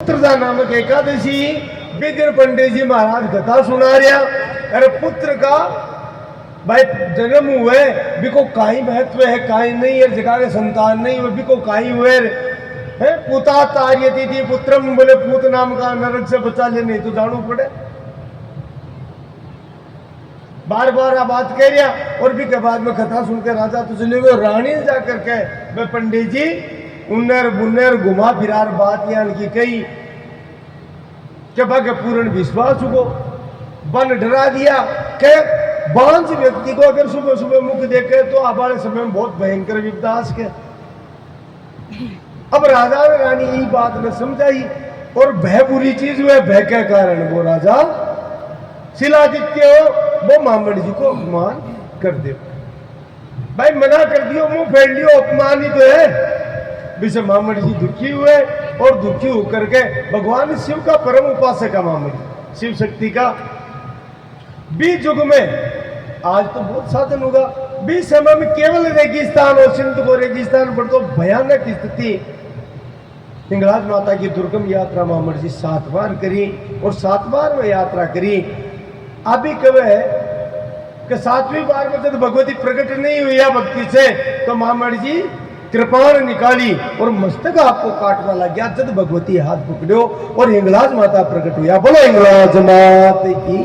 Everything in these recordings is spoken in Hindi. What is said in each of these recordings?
पुत्र नामक एकादशी बिगर पंडित जी महाराज कथा सुना रहा। अरे पुत्र का भाई जन्म हुए बिको काई महत्व है काई नहीं है, जगह के संतान नहीं हुए बिको काई हुए है। पुता तार्यति थी पुत्रम, बोले पूत नाम का नरक से बचा ले, नहीं तो जानो पड़े। बार बार आ बात कह रहा और भी के बाद में कथा सुनकर राजा तो चले गए। रानी जाकर के वे पंडित जी उन्नर बुन्नर घुमा फिरार बात यान की कही के बागे पूर्ण विश्वास को बन डरा दिया के बांझ व्यक्ति को अगर सुबह सुबह मुख देखे तो आबाले समय में बहुत भयंकर विपदास के। अब राजा ने रानी यही बात न समझाई और भय बुरी चीज हुए, भय के कारण वो राजा शिलादित्य हो वो मामड़ जी को अपमान कर दे। भाई मना कर दियो, मुंह फेर लियो, अपमान ही तो है। विषय मामड़ जी दुखी हुए और दुखी होकर के भगवान शिव का परम उपासक है मामड़ जी, शिव शक्ति का। बीच युग में आज तो बहुत साधन होगा, बीच समय में केवल रेगिस्तान और सिंध को रेगिस्तान पर तो भयानक स्थिति। हिंगलाज माता की दुर्गम यात्रा मामड़ जी 7 बार करी और 7 बार में यात्रा करी। अभी कवे कि 7वीं बार में जब भगवती प्रकट नहीं हुई है भक्ति से तो मामड़ जी कृपाण निकाली और मस्तक आपको काटना लग गया। जब भगवती हाथ पकड़ो और हिंगलाज माता प्रकट हुआ। बोलो हिंगलाज माता की।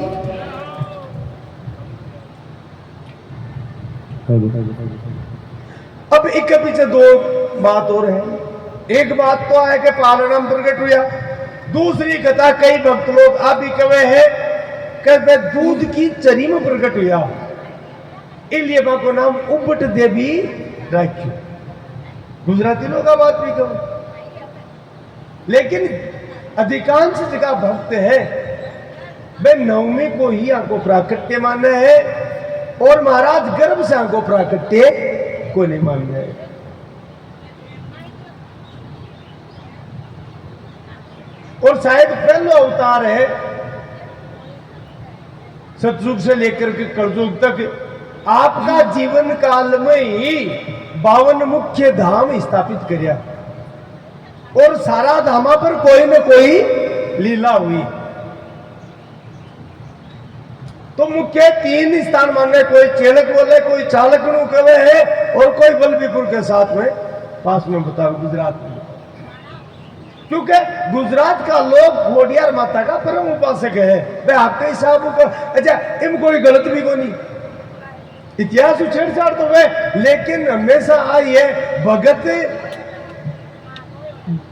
अब एक के पीछे 2 बात और है। एक बात तो है कि पालनम प्रकट हुआ, दूसरी कथा कई भक्त लोग अभी कवे है कि दूध की चरी में प्रकट हुआ, इसलिए मां को नाम उबट देवी राख्यू। गुजराती लोग बात भी कहो, लेकिन अधिकांश जगह भक्त है वे नवमी को ही आंखों प्राकट्य माने है और महाराज गर्भ से आंखों प्राकट्य को नहीं मानना है। और शायद पहला अवतार है सतयुग से लेकर के कलयुग तक आपका जीवन काल में ही 52 मुख्य धाम स्थापित किया और सारा धामा पर कोई न कोई लीला हुई। तो मुख्य 3 स्थान माने, कोई चेलक बोले, कोई चालक नु कवे है और कोई बलबीपुर के साथ में पास में बताओ गुजरात में। क्योंकि गुजरात का लोग घोड़ियार माता का परम उपासक है। वे आपके हिसाब का अच्छा इम कोई गलत भी को नहीं, इतिहास छेड़छाड़ तो वे, लेकिन हमेशा आई है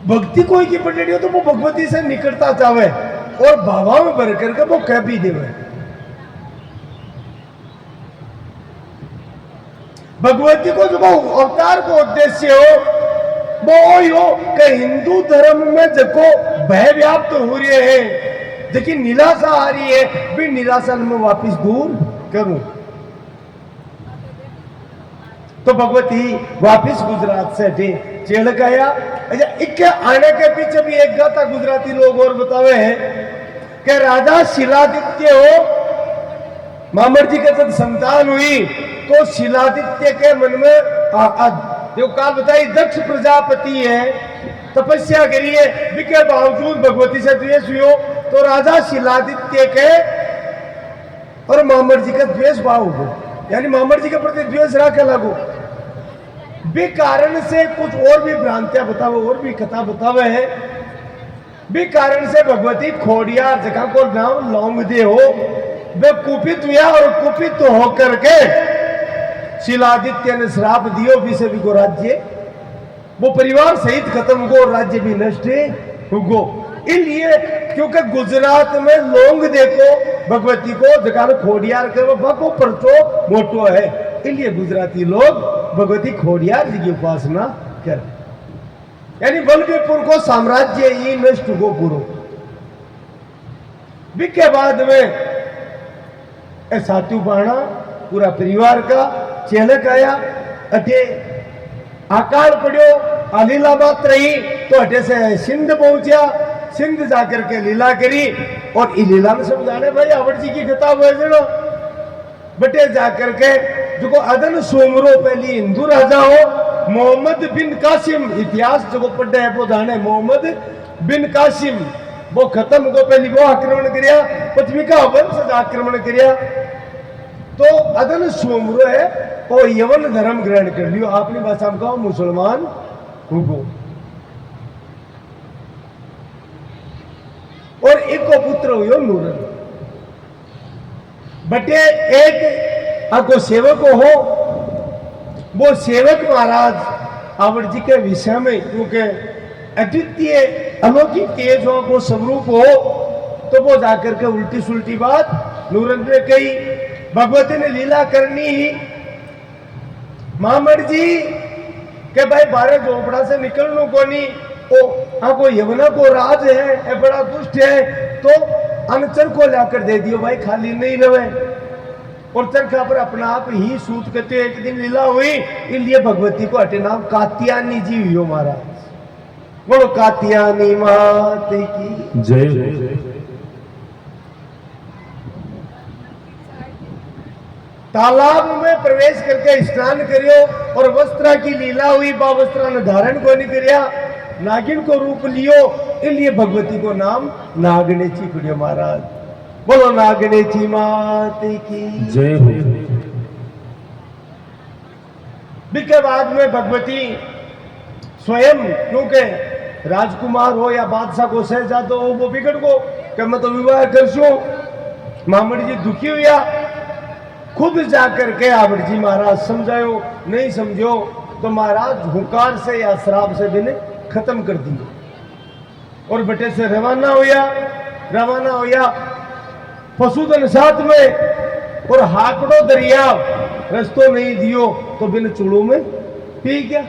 भक्ति कोई की पटेड़ी हो तो वो भगवती से निकटता चाहे और भावा में भर करके वो कह भी देवे। भगवती को जो अवतार को उद्देश्य हो वो हो कि हिंदू धर्म में जको भय व्याप्त हो रही है, देखिए निराशा आ रही है, भी निराशा में वापिस दूर करूं। तो भगवती वापिस गुजरात से चेलक आया। अच्छा इक्के आने के पीछे भी एक गाथा गुजराती लोग और बतावे हैं कि राजा शिलादित्य हो, मामड़ जी के जब संतान हुई तो शिलादित्य के मन में जो काल बताई दक्ष प्रजापति है, तपस्या करी है, बिके बावजूद भगवती से द्वेष हुई, तो राजा शिलादित्य के और मामड़ जी का द्वेष भाव हो, यानी मामड़ जी के प्रति द्वेष रखे लगो। बे कारण से कुछ और भी भ्रांतियां बतावे और भी कथा बतावे है। बे कारण से भगवती खोड़ियार जगह को नाम लौंगदे हो, वे कुपित हुआ और कुपित होकर के शिलादित्य ने श्राप दियो विषय भी को राज्य वो परिवार सहित खत्म हो, राज्य भी नष्ट हो। इसलिए क्योंकि गुजरात में लोंग देखो भगवती को जगह खोड़ियार के वो परचो मोटो है, इसलिए गुजराती लोग भगवती खोड़ियार जी की उपासना कर, यानी बलबीपुर को साम्राज्य ही नष्ट हो पूरा। के बाद में सातु बाणा पूरा परिवार का चेलक आया, अटे अकाल पड़ो, अलीला बात रही तो अटे से सिंध पहुंचा, सिंध जाकर के लीला करी और इस लीला में सब जाने भाई आवड़ जी की किताब है जनो बटे जाकर के जो अदन सोमरो पहली हिंदू राजा हो मोहम्मद बिन कासिम, इतिहास जो पढ़े है वो जाने मोहम्मद बिन कासिम वो खत्म को पहली वो आक्रमण करिया पृथ्वी का वंश आक्रमण करिया तो अदन सोमरो है वो यवन धर्म ग्रहण कर लियो अपनी भाषा में कहो मुसलमान हुगो और एक को पुत्र हुयो नूरन बटे एक आको सेवक हो वो सेवक महाराज आवड़ जी के विषय में क्योंकि अद्वितीय अलौकिक तेजों को स्वरूप हो तो वो जाकर के उल्टी सुल्टी बात नूरन ने कही भगवती ने लीला करनी ही मामड़ जी के भाई बारह झोपड़ा से निकलनो को नहीं को यमुना को राज है बड़ा दुष्ट है तो अनचर को लाकर दे दियो भाई खाली नहीं रहे और चरखा पर अपना आप ही सूत करते एक दिन लीला हुई इसलिए भगवती को हटे नाम कात्यायनी जी हुई महाराज बोलो कात्यायनी मात की जय। तालाब में प्रवेश करके स्नान करियो और वस्त्रा की लीला हुई बा वस्त्रा ने धारण को नहीं करिया नागिन को रूप लियो इसलिए भगवती को नाम नागणेची पड़ियो महाराज बोलो नागणेची मात की जय। के बाद में भगवती स्वयं क्योंकि राजकुमार हो या बादशाह को शहजादा हो वो बिगड़ को कि मैं तो विवाह करशू मामड़ जी दुखी हुआ खुद जाकर के आवड़ जी महाराज समझायो नहीं समझो तो महाराज हुकार से या श्राप से भी खत्म कर दिए और बेटे से रवाना होया पशुधन साथ में और हाकड़ो दरिया रस्तो नहीं दियो तो बिन चूड़ों में पी गया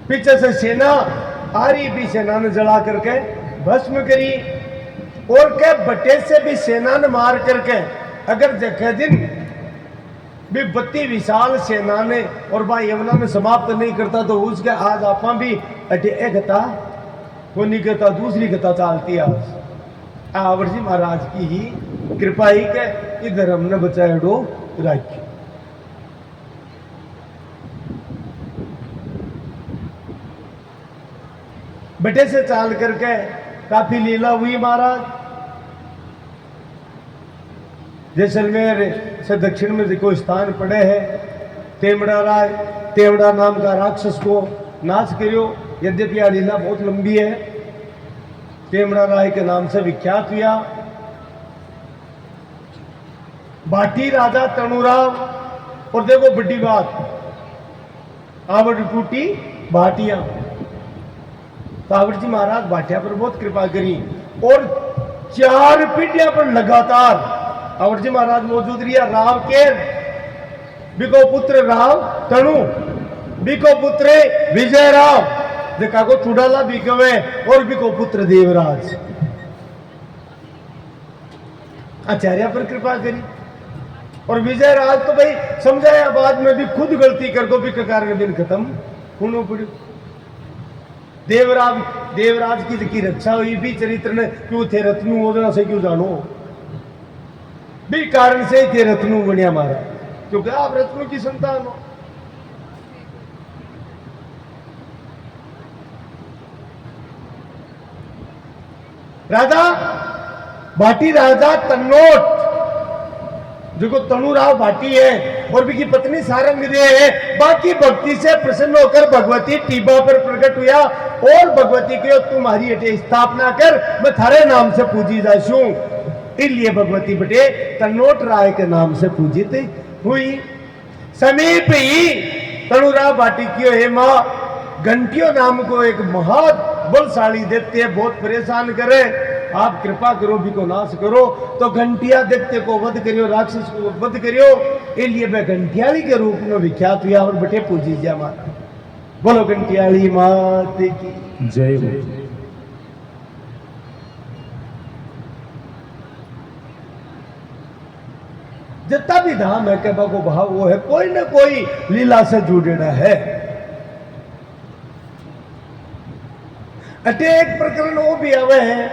पीछे से सेना आ रही भी सेना ने जला करके भस्म करी और के बटे से भी सेना ने मार करके अगर जगह दिन भी 32 विशाल सेना ने और भाई यमुना में समाप्त नहीं करता तो उसके आज आपा भी अटे एक गता वो नहीं करता दूसरी गता चालती आज आवर जी महाराज की ही कृपा ही के इधर हमने बचाए डो राखी बेटे से चाल करके काफी लीला हुई महाराज जैसलमेर से दक्षिण में देखो स्थान पड़े है तेवड़ा नाम का राक्षस को नाश करियो यद्यपि यह लीला बहुत लंबी है तेवड़ा राय के नाम से विख्यात हुआ भाटी राजा तनुराव और देखो बड़ी बात आवड़ टूटी भाटिया तावड़ जी महाराज भाटिया पर बहुत कृपा करी और 4 पीढ़ियां पर लगातार आवड़ जी महाराज मौजूद रिया राव के बिको पुत्र राव तनु बिको पुत्र विजय राव देखा को चुड़ाला बिकवे और बिको पुत्र देवराज आचार्य पर कृपा करी और विजय राज तो भाई समझाया बाद में भी खुद गलती कर को भी कारण दिन खत्म होना पड़ी देवराज की रक्षा हुई भी चरित्र ने क्यों थे रत्नु ओदना से क्यों जानो भी कारण से ही थे रत्नु बनिया मारा क्योंकि आप रत्नु की संतान हो राजा भाटी राजा तन्नोट जो तनुराव भाटी है और भी की पत्नी सारंग दे है बाकी भक्ति से प्रसन्न होकर भगवती टीबा पर प्रकट हुआ और भगवती के तुम्हारी अटे स्थापना कर मैं थारे नाम से पूजी जाशू इसलिए भगवती बटे तन्नोट राय के नाम से पूजित हुई समीप ही तनुराव भाटी की हे माँ घंटियों नाम को एक बहुत बलशाली दैत्य बहुत परेशान करे आप कृपा करो भी को नाश करो तो घंटिया दैत्य को वध करियो राक्षस को वध करियो इसलिए मैं घंटियाली के रूप में विख्यात हुआ और बटे पूजी जा माता बोलो घंटियाली मात की जय। जितना भी धाम है कहबा को भाव वो है कोई ना कोई लीला से जुड़ेड़ा है अटे एक प्रकरण वो भी आवे है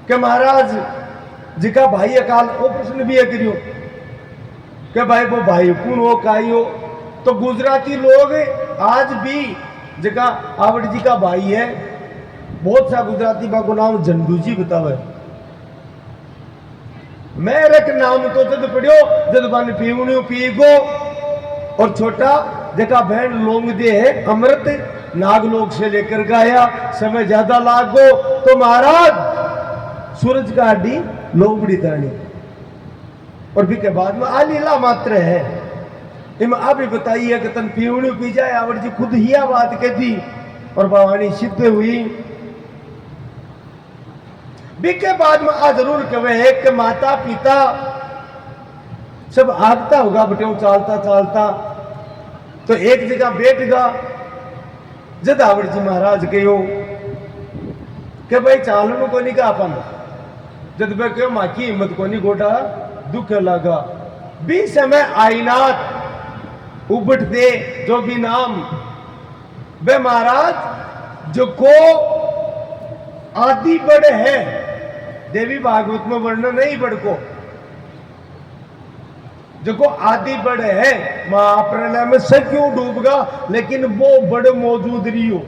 कि महाराज जी का भाई अकाल वो प्रश्न भी है करियो कि भाई वो भाई कौन हो काई हो तो गुजराती लोग आज भी जगह आवड़ जी का भाई है, बहुत सा गुजराती बा को नाम झंडू जी बतावे। मैं रख नाम तो जद पढ़ियो जद बन पीवणियो पी गो। और छोटा जगह बहन लोंग दे है अमृत नागलोक से लेकर गाया, समय ज्यादा लाग गो तो महाराज सूरज का आडी लोमड़ी तानी। और भी के बाद में आलीला मात्र है। इम आप ही बताइए कि तन पीवणी पी जाए, आवड़ जी खुद ही बात कहती और भवानी सिद्ध हुई। के बाद में आ जरूर कहे है कि माता पिता सब आगता होगा बटे चालता चालता तो एक जगह बैठ गा। जद आवड़ जी महाराज कहो कि भाई चालन को नहीं का अपन, जद मैं कहो माँ की हिम्मत को नहीं गोटा दुख लगा। भी समय आईनात उबट दे जो भी नाम बे महाराज जो को आदि बड़े है, देवी भागवत में वर्णन नहीं बड़ को, जो को आदि बड़े है महाप्रलय में से क्यों डूबगा, लेकिन वो बड़ मौजूद रही हो।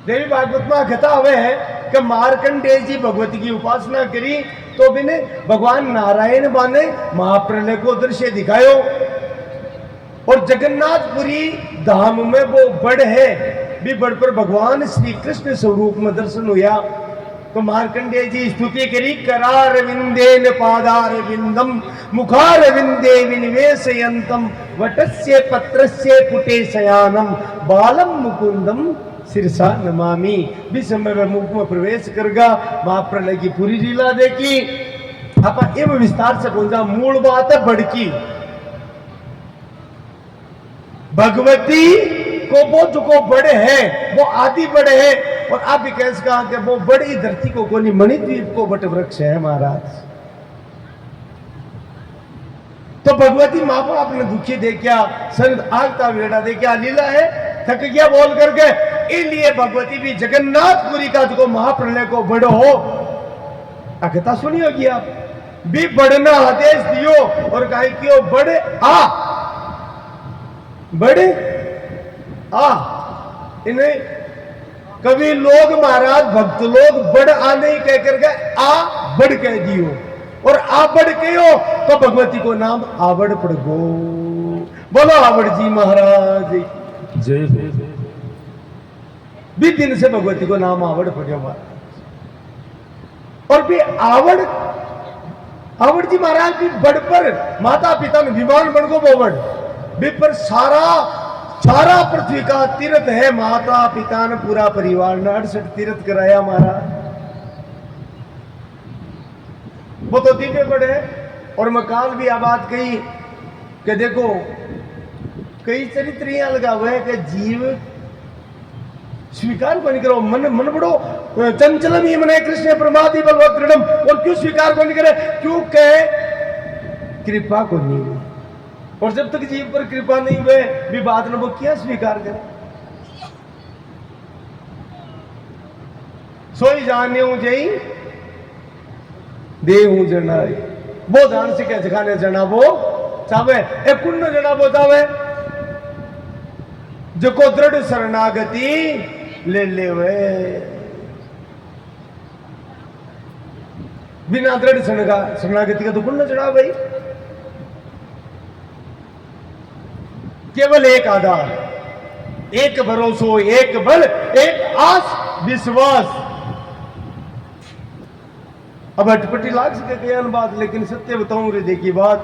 देवी भागवत में कथा हुए है कि मार्कंडेय जी भगवती की उपासना करी तो भी ने भगवान नारायण बाने महाप्रलय को दृश्य दिखायो। और जगन्नाथपुरी धाम में वो बड़ है भी बड़ पर भगवान श्री कृष्ण स्वरूप में दर्शन हुआ। तो मार्कंडेय जी स्तुति करी करार विंदेन पादार विंदम मुखार विंदे विनिवेशयंतम वटस्य पत्रस्य पुटे शयानम बालम मुकुंदम सिरसा नमामि। भी समय में मुख में प्रवेश करगा महाप्रलय की पूरी लीला देखी। आप एवं विस्तार से बोल जा, मूल बात है बड़की भगवती को वो जो को बड़े हैं वो आदि बड़े हैं। और आप भी कैसे कहा कि वो बड़ी धरती को कोनी मणिद्वीप को बट वृक्ष है महाराज। तो भगवती माँ बाप ने दुखी देखा, संत आगता वेड़ा देखा, लीला है थक गया बोल करके। इसलिए भगवती भी जगन्नाथपुरी का जो महाप्रलय को बड़ो हो कथा सुनी होगी आप भी बढ़ना आदेश दियो और कहा कि बड़े आ बड़े आ। इन्हें कभी लोग महाराज भक्त लोग बड़ आ नहीं कह करके आ बड़ कह दियो और आ बड़ कहो तो भगवती को नाम आवड़ पड़ गो। बोलो आवड़ जी महाराज जय। भी दिन से भगवती को नाम आवड़ पड़े और भी आवड़ आवड़ जी महाराज भी बड़ पर माता पिता ने विमान बन गो बोवड़ भी पर सारा पृथ्वी का तीर्थ है। माता पिता ने पूरा परिवार ने 68 तीर्थ कराया महाराज। वो तो दिव्य बड़े और मैं काल भी आबाद कही कि देखो कई चरित्र यहां लगा हुआ है कि जीव स्वीकार को नहीं करो मन मन बड़ो चंचलम ही मने कृष्ण प्रमादि बलवक्रणम। और क्यों स्वीकार को नहीं करे, क्योंकि कृपा को नहीं हुई। और जब तक जीव पर कृपा नहीं हुए भी बात न वो क्या स्वीकार करे। सोई जाने जई दे हूं जनाई वो जान से क्या जगाने जना वो चावे ए कुंड जना वो चावे जो को दृढ़ शरणागति ले वे बिना दृढ़ शरणागति का तो कुंड चढ़ा भाई। केवल एक आधार, एक भरोसो, एक बल, एक आस विश्वास। अब अटपटी लाग सके कयान बात, लेकिन सत्य बताऊं हृदय की बात,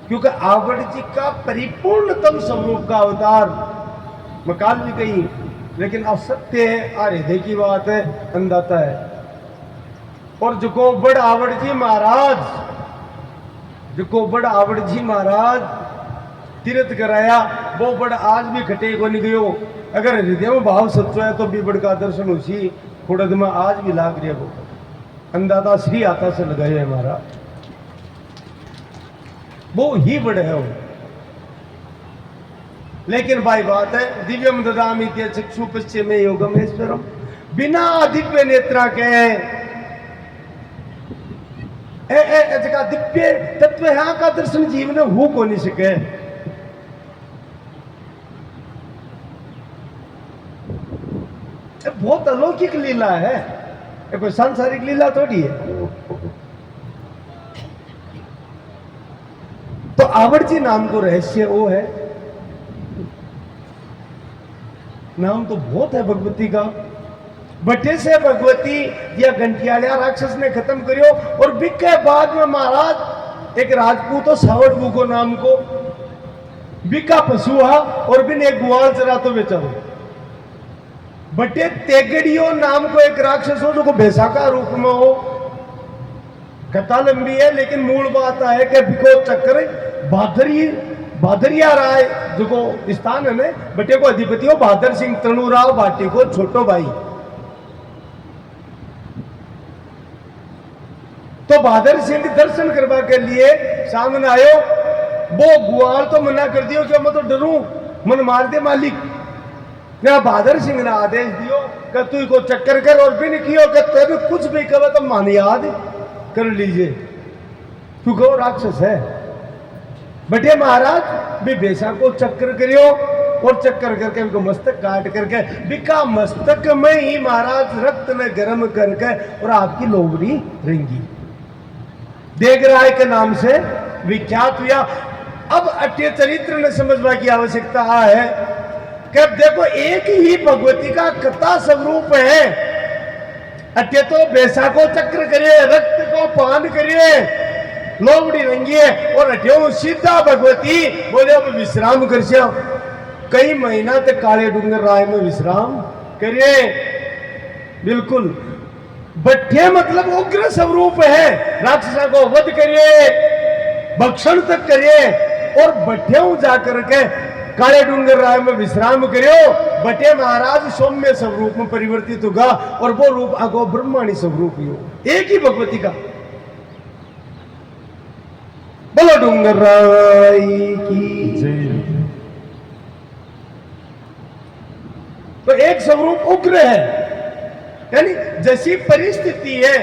क्योंकि आवड़ जी का परिपूर्णतम स्वरूप का अवतार मकाल भी कही, लेकिन अब सत्य है आ हृदय की बात है, अंदाता है। और जो को बड़ आवड़ जी महाराज, जो को बड़ आवड़ जी महाराज तीर्थ कराया वो बड़ आज भी खटे को नहीं गयो। अगर हृदय में भाव सच्चो है तो भी बड़ का दर्शन उसी खुड़द में आज भी लाग रहे वो अंदाता श्री आता से लगाए है हमारा, वो ही बड़े है वो। लेकिन भाई बात है दिव्यम ददामि के चक्षु पश्चिम योगमेश्वरम, बिना दिव्य नेत्रा के जगह दिव्य तत्व यहाँ का दर्शन जीवन हो को नहीं सके। ये बहुत अलौकिक लीला है, ये कोई सांसारिक लीला थोड़ी है। तो आवर्जी नाम को रहस्य वो है, नाम तो बहुत है भगवती का। बटे से भगवती या घंटियालिया राक्षस ने खत्म करियो, और बिके बाद में महाराज एक राजपूत सावड़बू को नाम को बिका पशुहा, और बिन एक गुआल चरा तो बेचारो। बटे तेगड़ियो नाम को एक राक्षस हो जो भैंसा का रूप में हो। कथा लंबी है लेकिन मूल बात है कि बिको चक्र भादरिया राय जो को स्थान है ने बटे को अधिपति हो बहादुर सिंह तनुराव भाटी को छोटो भाई। तो बहादुर सिंह दर्शन करवा के लिए सामने आयो। वो गुआल तो मना कर दियो कि मैं तो डरूं, मन मार दे मालिक। मेरा बहादुर सिंह ने आदेश दियो कि तू को चक्कर कर, और बिन कियो कि तेरे कुछ भी कहे तो मान याद कर लीजिए, तू कहो राक्षस है। बटे महाराज भी बेसा को चक्कर करियो, और चक्कर करके उनको मस्तक काट करके बिका मस्तक में ही महाराज रक्त में गर्म करके और आपकी लोबड़ी रेंगी देग राय के नाम से विख्यात हुआ। अब अट्य चरित्र ने समझने की आवश्यकता है कि अब देखो एक ही भगवती का कथा स्वरूप है। अट्य तो बेसा को चक्र करिए, रक्त को पान करिए, लोबड़ी रंगिए, और अट्यो सीधा भगवती बोले अब विश्राम कर कई महीना तक काले डूंगर राय में विश्राम करिए। बिल्कुल बट्ठे मतलब उग्र स्वरूप है, राक्षसा को वध करिए, भक्षण तक करिए, और बट्ठे जाकर के काले डूंगर राय में विश्राम करियो। बटे महाराज सौम्य स्वरूप में परिवर्तित होगा, और वो रूप आगो ब्रह्माणी स्वरूप हो एक ही भगवती का। बोलो डूंगर राय की जय। तो एक स्वरूप उग्र है, यानी जैसी परिस्थिति है,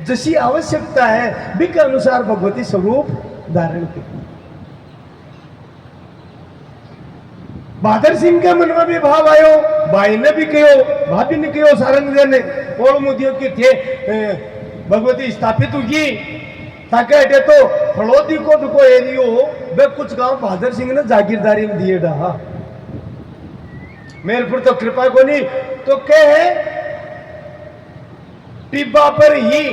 जैसी आवश्यकता है, भी के अनुसार भगवती स्वरूप धारण की। बहादुर सिंह के मन में भी भाव आयो, भाई ने भी कहो, भाभी ने कहो, सारंग ने और मुदियों की थे भगवती स्थापित होगी ताकि अटे तो फलोदी को दुको एरियो वे कुछ गांव बहादुर सिंह ने जागीरदारी में दिए डहा। मेरे पर तो कृपा को नहीं तो कहे टिब्बा पर ही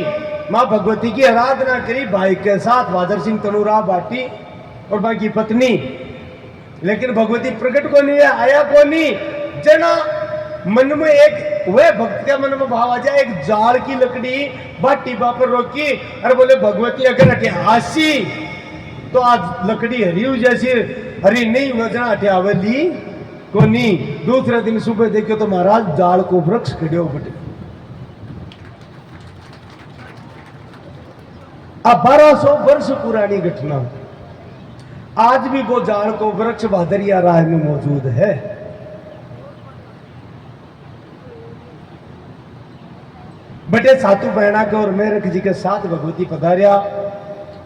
मां भगवती की आराधना करी भाई के साथ बहादुर सिंह तनुराव भाटी और बाकी पत्नी। लेकिन भगवती प्रकट को नहीं है, आया को नहीं। जना मन में एक वह भक्त के मन में भाव आ जाए, एक जाड़ की लकड़ी बाटी पर रोकी और बोले भगवती अगर अटे हासी तो आज लकड़ी हरी हुई जैसी हरी नहीं हुआ, जना अटे आवेली को नहीं। दूसरे दिन सुबह देखो तो महाराज जाड़ को वृक्ष खड़े बटे। अब 1200 वर्ष पुरानी घटना, आज भी वो जाड़ को वृक्ष भादरिया राय में मौजूद है। बटे सातु बहना के और मेरख जी के साथ भगवती पधारिया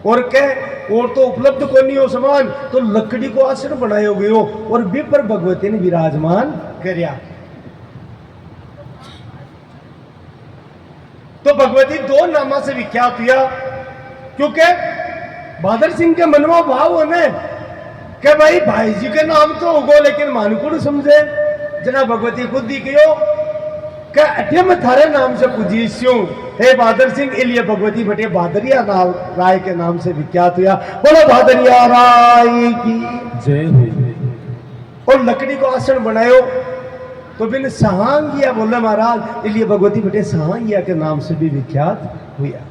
और कह और तो उपलब्ध को नहीं हो समान, तो लकड़ी को आसन बनायो गयो और भी पर भगवती ने विराजमान करया। तो भगवती दो नामा से विख्यात हुआ, क्योंकि बहादुर सिंह के मन में भाव होने कि भाई जी के नाम तो होगो लेकिन मानकुड़ समझे। जना भगवती खुद ही कहो कि अठे में थारे नाम से पूजिस्यू हे बहादुर सिंह, इलिए भगवती बटे बहादरिया राय के नाम से विख्यात हुआ। बोलो बहादरिया राय की जय। और लकड़ी को आसन बनायो तो बिन सहांगिया बोले महाराज, इलिए भगवती बटे सहांगिया के नाम से भी विख्यात हुआ।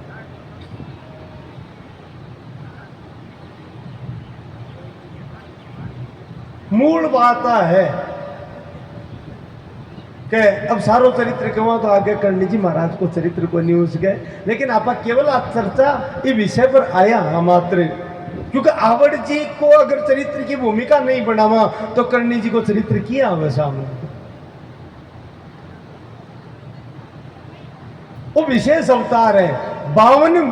मूल बात है कि अब सारो चरित्र कहूँ तो आगे करनी जी महाराज को चरित्र को नहीं हो सके, लेकिन आप केवल चर्चा इस विषय पर आया हम मात्र, क्योंकि आवड़ जी को अगर चरित्र की भूमिका नहीं बनावा तो करनी जी को चरित्र किया आवे सामने। वो विशेष अवतार है, 52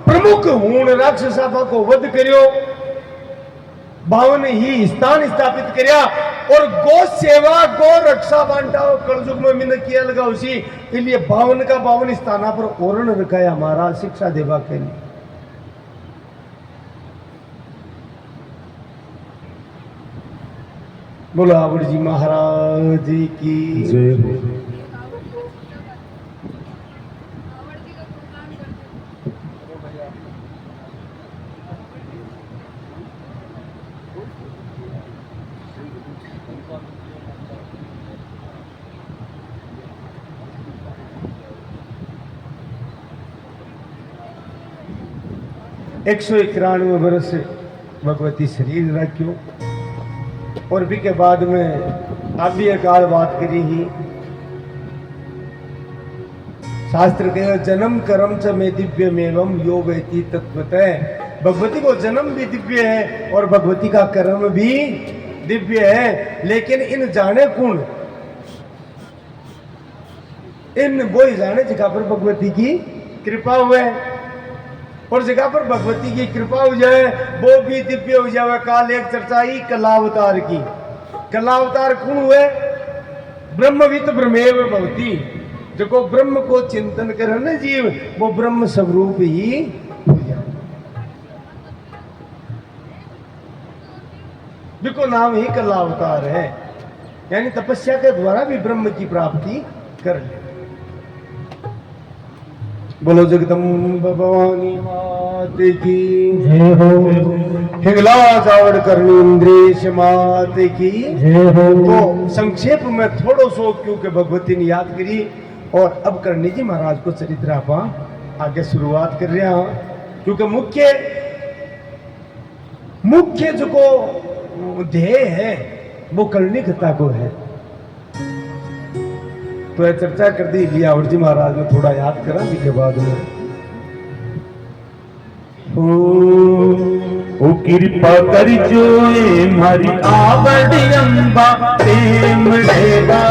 प्रमुख हूण राक्षसा को वध करियो बावन ही स्थान स्थापित करया और गो सेवा गो रक्षा बांटा कलजुग में मिन किया लगा उसी इसलिए 52 का 52 स्थाना पर ओरण रखाया हमारा शिक्षा देवा के लिए। बोलो आवड़ जी महाराज की जय हो। एक 191 वर्ष भगवती शरीर रखियो और भी के बाद में आप भी एक आध बात करी ही शास्त्र के जन्म कर्म च में दिव्य मेवम यो वेति तत्वतः। भगवती को जन्म भी दिव्य है और भगवती का कर्म भी दिव्य है, लेकिन इन जाने कौन, इन वो ही जाने जगह पर भगवती की कृपा हुए और जगह पर भगवती की कृपा हो जाए वो भी दिव्य हो जाए। काल एक चर्चा ही कलावतार की, कलावतार कौन हुए? ब्रह्मविद ब्रह्मेव भवती, जो ब्रह्म को चिंतन करे न जीव वो ब्रह्म स्वरूप ही हो जाए। देखो नाम ही कलावतार है, यानी तपस्या के द्वारा भी ब्रह्म की प्राप्ति कर ले। बोलो जगदम्बा भवानी मात की जय हो। हिंगला जावड़ करनी इंद्रेश मात की जय हो। तो संक्षेप में थोड़ो सो क्योंकि भगवती ने याद करी और अब करनी जी महाराज को चरित्र आप आगे शुरुआत कर रहे हैं, क्योंकि मुख्य जो को ध्येय है वो करनी कथा को है। तो यह चर्चा कर दी लिया और जी महाराज ने थोड़ा याद करा के बाद में ओ कृपा कर जो मारी आवड़ी अंबा प्रेम देगा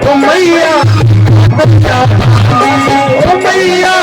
ओ मैया ओ मैया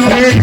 Hey,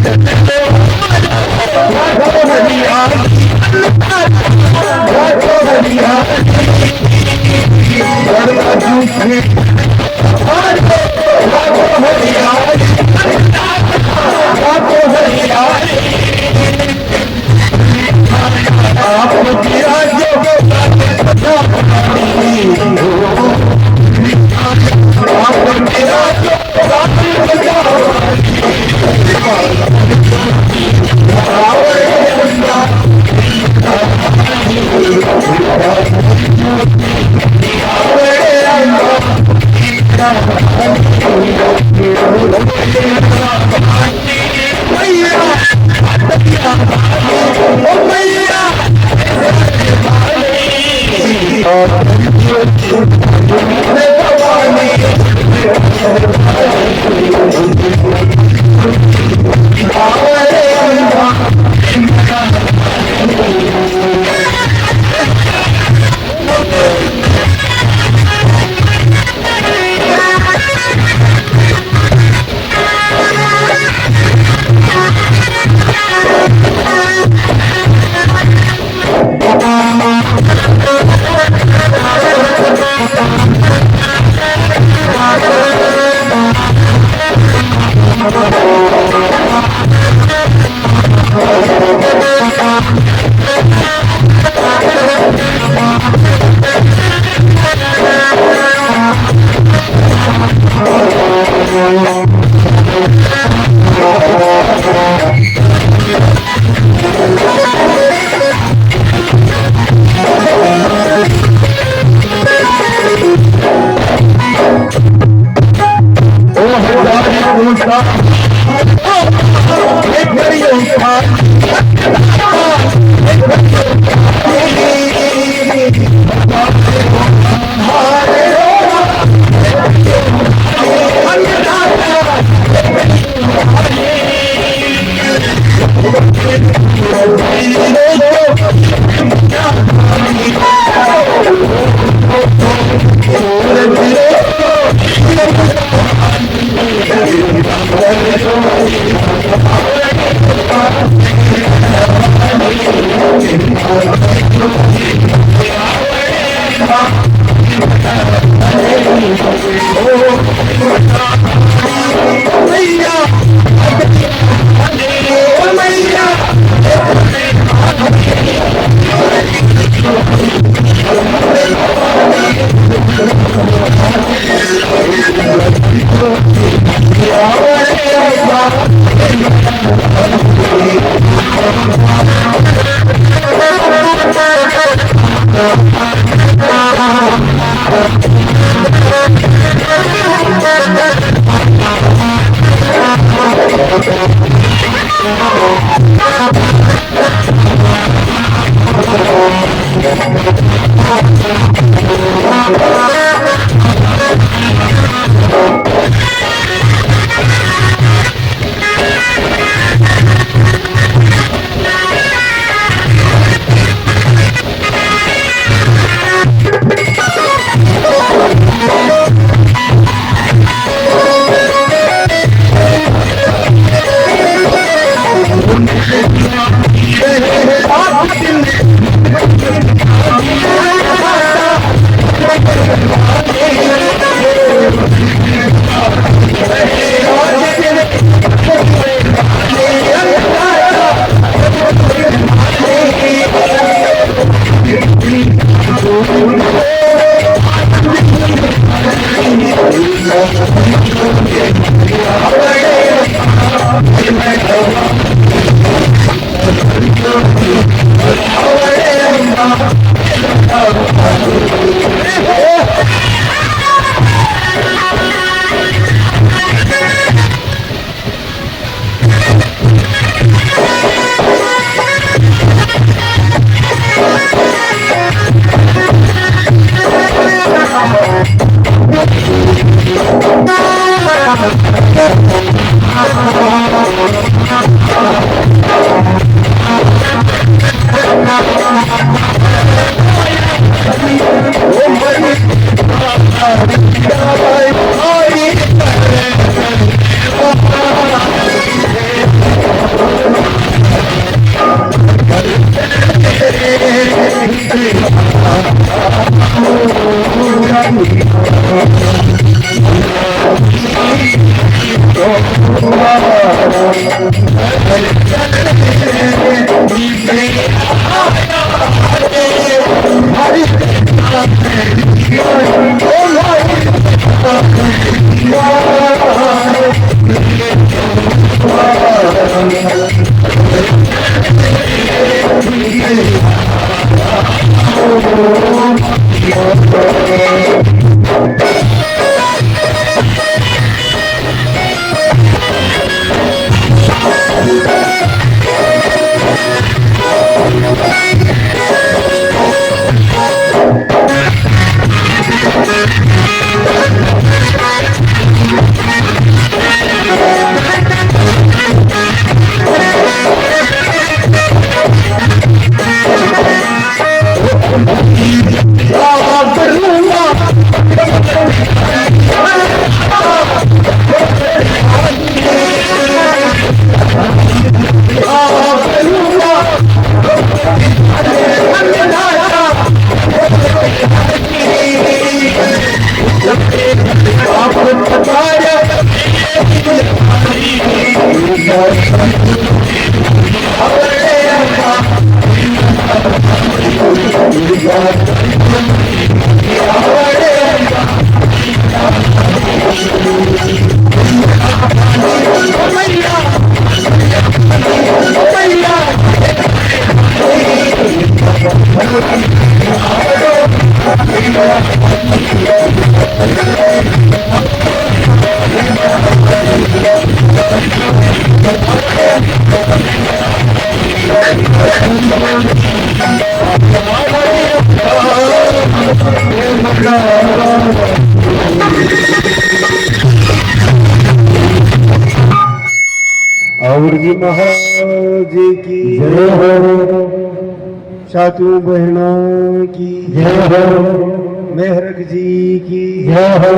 और जी महाराज की जय हो, सातों बहनों की जय हो, मेहरक जी की जय हो।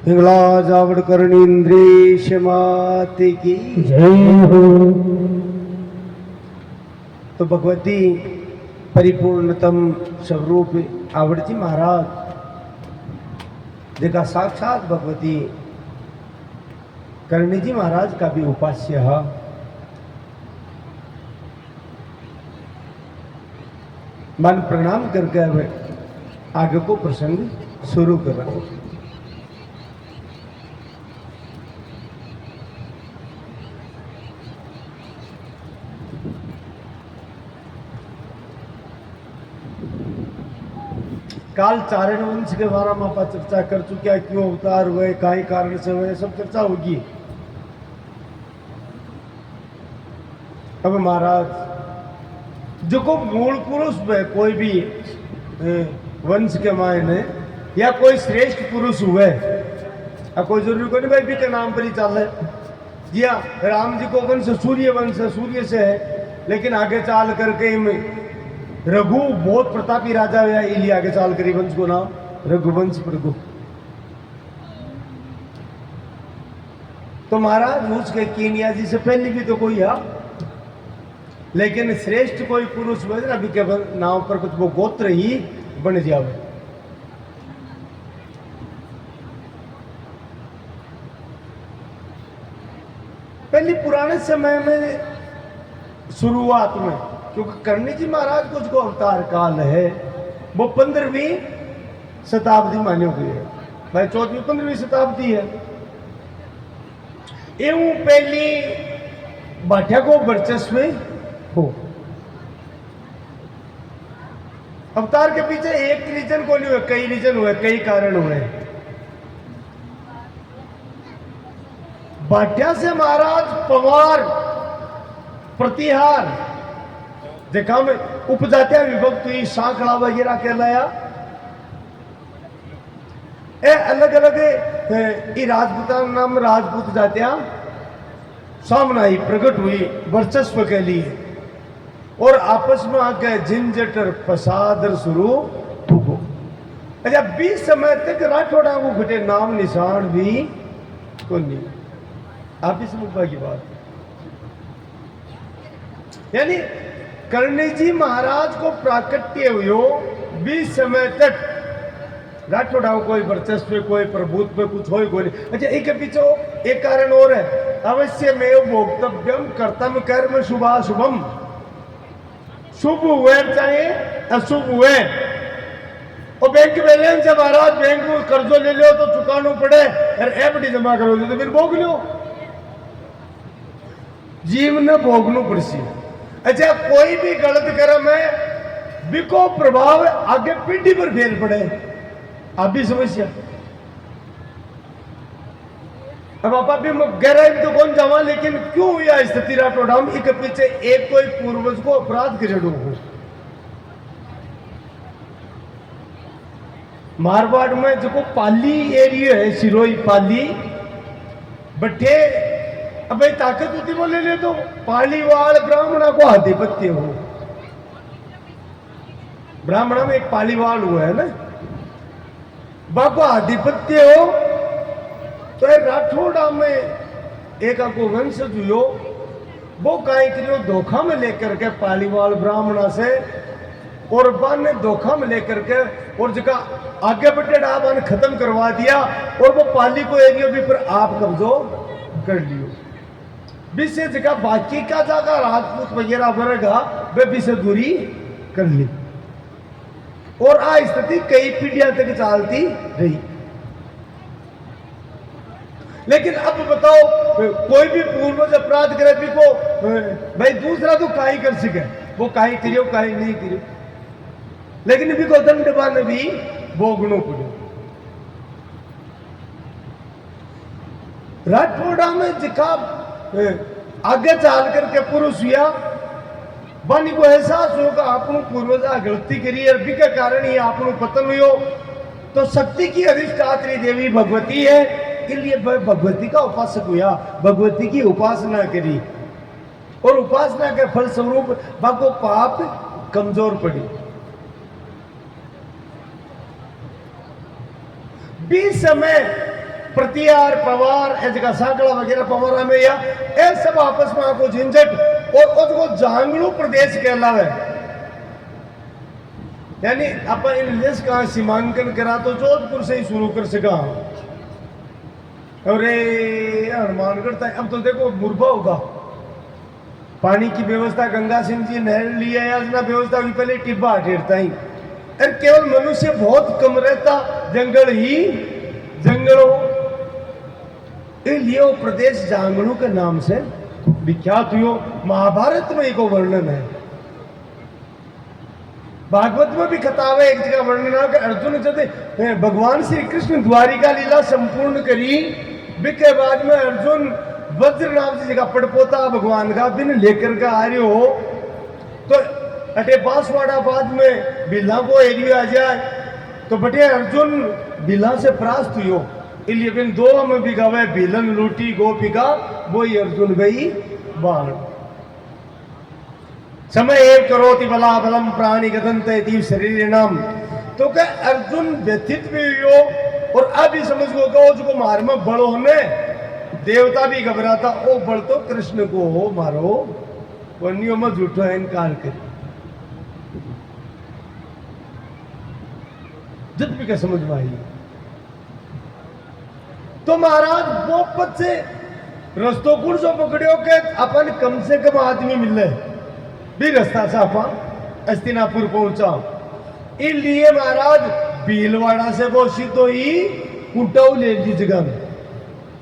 पिंगला जावड़कर इंद्रेश माते की जय हो। तो भगवती परिपूर्णतम स्वरूप आवड़ती महाराज देखा साक्षात भगवती करणी जी महाराज का भी उपास्य है। मन प्रणाम करके अब आगे को प्रसंग शुरू करा। काल चारण वंश के बारे में आप चर्चा कर चुके हैं, क्यों अवतार हुए, काई कारण से हुए, सब चर्चा होगी। अब महाराज जो को मूल पुरुष में कोई भी वंश के मायने या कोई श्रेष्ठ पुरुष हुए, अब कोई जरूरी कोई नहीं भाई भी के नाम पर ही चल है। जी हाँ, राम जी को वंश सूर्य वंश है, सूर्य से है, लेकिन आगे चाल करके रघु बहुत प्रतापी राजा हुआ, इलिए आगे चाल करी वंश को नाम रघुवंश प्रभु। तो महाराज उसके कीनिया जी से पहले भी तो कोई है, लेकिन श्रेष्ठ कोई पुरुष हुए अभी के नाम पर कुछ वो गोत्र ही बन जावे। पहले पुराने समय में शुरुआत में, क्योंकि करणी जी महाराज को जो अवतार काल है वो 15वीं शताब्दी मानी हुई है भाई, 14वीं 15वीं शताब्दी है। एवं पहली भाटिया को वर्चस्व हो। अवतार के पीछे एक रीजन को नहीं हुए, कई रीजन हुए, कई कारण हुए। भाटिया से महाराज पवार प्रतिहार देखा में उपजातियां विभक्त हुई, सांकड़ा वगैरह कहलाया। ए अलग अलग राजपूता नाम राजपूत जातियां सामने आई, प्रकट हुई वर्चस्व के लिए, और आपस में आके झंझट और फसाद शुरू हो। अच्छा 20 समय तक राठौड़ा को घटे नाम निशान भी को नहीं। आप इस मुद्दा की बात यानी कर्णी जी महाराज को प्राकट्य हुयो 20 समय तक राठौड़ाओं कोई वर्चस्व कोई प्रभुत्व कुछ हो कोई नहीं। अच्छा एक पीछे एक कारण और है, अवश्य में भोक्तव्यम कर्तव्य कर्म शुभाशुभम, शुभ हुए चाहे अशुभ हुए। और बैंक बैलेंस है महाराज, बैंक में कर्जो ले लो तो चुकाना पड़े और एफडी जमा करो तो फिर भोग लो, जीवन भोगनु पड़सी। अच्छा कोई भी गलत कर्म है बिको प्रभाव आगे पीढ़ी पर फेर पड़े, आप भी समस्या। अब आप भी गहराई तो कौन जावा, लेकिन क्यों हुआ स्थिति राठौड़ एक पीछे एक कोई पूर्वज को अपराध करेडो हो। मारवाड़ में जो पाली एरिया है, सिरोही पाली बट्ठे, अब ताकत होती वो ले ले तो पालीवाल ब्राह्मणा को आधिपत्य हो। ब्राह्मणा में एक पालीवाल हुआ है ना, बाको आधिपत्य हो तो राठौड़ा में एक आपको वंश हुयो, वो कहीं करियो धोखा में लेकर के पालीवाल ब्राह्मणा से और बान ने धोखा में लेकर के और जगह आगे बढ़े डाबान खत्म करवा दिया और वो पाली को एरिया भी पर आप कब्जो कर लियो। विषय जगह बाकी का जगह राजपूत वगैरह बनेगा वे विषय दूरी कर ली और आ स्थिति कई पीढ़ियां तक चलती रही। लेकिन अब बताओ कोई भी पूर्वज अपराध करे भी को भाई दूसरा तो काई कर सके, वो काई करियो काई नहीं करियो, लेकिन भी को दंड बाने भी भोगनो पड़ो। राठौड़ा में जिका आगे चल करके पुरुष हुआ बानी को एहसास होगा आपनो पूर्वजा गलती करी और भी के कारण ही आपनो पतन हुयो, तो शक्ति की अधिष्ठात्री देवी भगवती है, इसलिए भगवती का उपासक हुआ, भगवती की उपासना करी और उपासना के फल स्वरूप बाको पाप कमजोर पड़ी। 20 समय प्रतिहार पवार ऐसा साकड़ा वगैरह पवारा में या ए सब आपस में आपको झंझट और उसको जांगलू प्रदेश कहलावे, यानी अपन इन देश का सीमांकन करा तो जोधपुर से ही शुरू कर सका। अरे हनुमानगढ़ तक अब तो देखो मुरबा होगा, पानी की व्यवस्था गंगा सिंह जी नहर लिया या व्यवस्था हुई पहले टिब्बा ढेरता ही, और केवल मनुष्य बहुत कम रहता, जंगल ही जंगल हो, इसलिए वो प्रदेश जांगलू के नाम से विख्यात हुआ। महाभारत में एक वर्णन है, भागवत में भी कथावे एक जगह वर्णन है कि अर्जुन जब भगवान श्री कृष्ण द्वारिका लीला संपूर्ण करी बिके बाद में अर्जुन वज्र नाम से जगह पड़पोता भगवान का बिन लेकर के आ रहे हो, तो अटे बांसवाड़ा बाद में बिल्ला को एरिया आ जाए तो बटे अर्जुन बिल्ला से परास्त हुई, इसलिए बिन दो में भी गवे बिलन लूटी गोपिका वो ही अर्जुन गई बाण। समय एक करोति बला बलम प्राणी गदंते तीव शरीर नाम, तो क्या अर्जुन व्यथित भी हुई और अभी समझ गो जो मार में बड़ो हमें देवता भी घबराता, ओ बल तो कृष्ण को हो मारो, वन्यों में झूठो इनकार कर जित भी क्या समझ में आई। तो महाराज वो पद से रस्तों कुड़ जो पकड़ियो के अपन कम से कम आदमी मिल रहे भी रास्ता से अपन अस्तिनापुर पहुंचा, इसलिए महाराज भीलवाड़ा से वो सीधो ही कुटाऊ ले ली जगह में,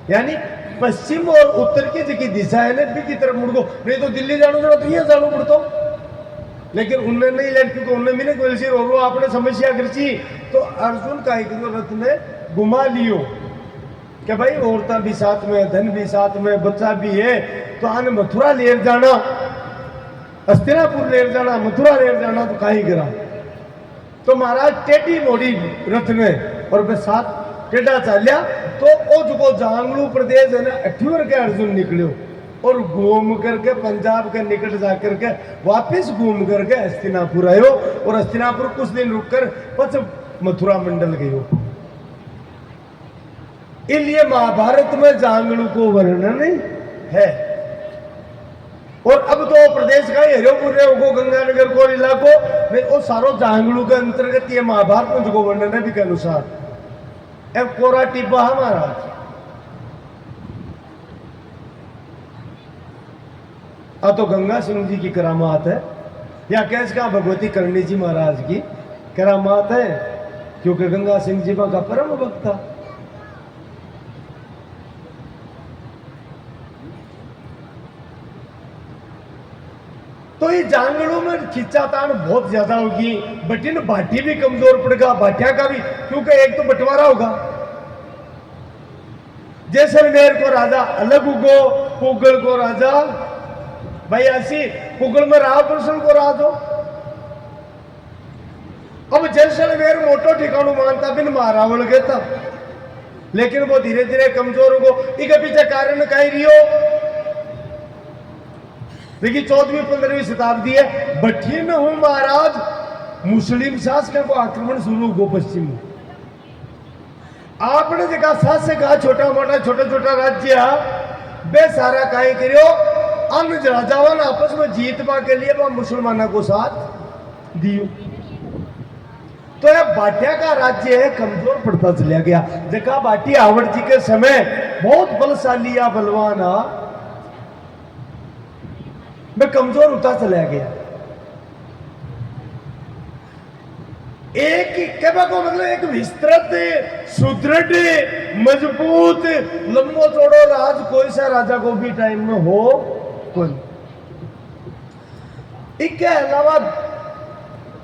यानी पश्चिम और उत्तर की जगह दिशा है ना की तरफ मुड़ को, नहीं तो दिल्ली जानो जरा तो ये जानो पड़ता, लेकिन उनने नहीं ले क्योंकि उनने मिले कोई और वो आपने समस्या करची, तो अर्जुन का एक रथ ने घुमा लियो कि भाई औरतें भी साथ में, धन भी साथ में, बच्चा भी है, तो आने मथुरा ले जाना, अस्तिनापुर ले जाना, मथुरा ले जाना, तो काई करा। तो महाराज टेटी मोड़ी रथ ने और वे साथ टेढ़ा चालिया, तो ओ जो जांगलू प्रदेश है ना अठवर के अर्जुन निकलियो और घूम करके पंजाब के निकट जाकर के वापिस घूम करके हस्तिनापुर आयो और हस्तिनापुर कुछ दिन रुककर पच मथुरा मंडल गयो। इसलिए महाभारत में जांगलू को वर्णन है और अब तो प्रदेश का हेरोपुर होगो गंगानगर को इलाको में वो सारो जांगलू के अंतर्गत ये महाभारत में जो वर्णन है भी के अनुसार अब कोरा टिब्बा हमारा तो गंगा सिंह जी की करामात है या कैसे का भगवती करणी जी महाराज की करामात है क्योंकि गंगा सिंह जी का परम भक्त था। तो ये जांगड़ों में खिंचातान बहुत ज्यादा होगी, बटिन भाटी भी कमजोर पड़ेगा, भाटिया का भी, क्योंकि एक तो बंटवारा होगा। जैसलमेर को राजा अलग उगो, पुगल को राजा भाई ऐसी, पुगल में राव प्रसन्न को राज हो। अब जैसलमेर मोटो ठिकाणु मानता बिन महारावल के था, लेकिन वो धीरे धीरे कमजोर हो गो। इसके पीछे कारण कहीं रियो देखिए 14वीं 15वीं शताब्दी है, बठिन हूं महाराज मुस्लिम शासकों को आक्रमण शुरू हो पश्चिम में। आपने जगह शासक कहा छोटा मोटा छोटा छोटा राज्य बे सारा कहीं करो अन्य राजाओं ने आपस में जीतवा के लिए वह मुसलमानों को साथ दियो। तो यह भाटिया का राज्य है कमजोर पड़ता चला गया। जगह भाटी आवड़ जी के समय बहुत बलशाली या बलवान मैं कमजोर होता चला गया। एक कहने को मतलब एक विस्तृत सुदृढ़ मजबूत लंबो चौड़ो राज कोई सा राजा को भी टाइम में हो कोई। इसके अलावा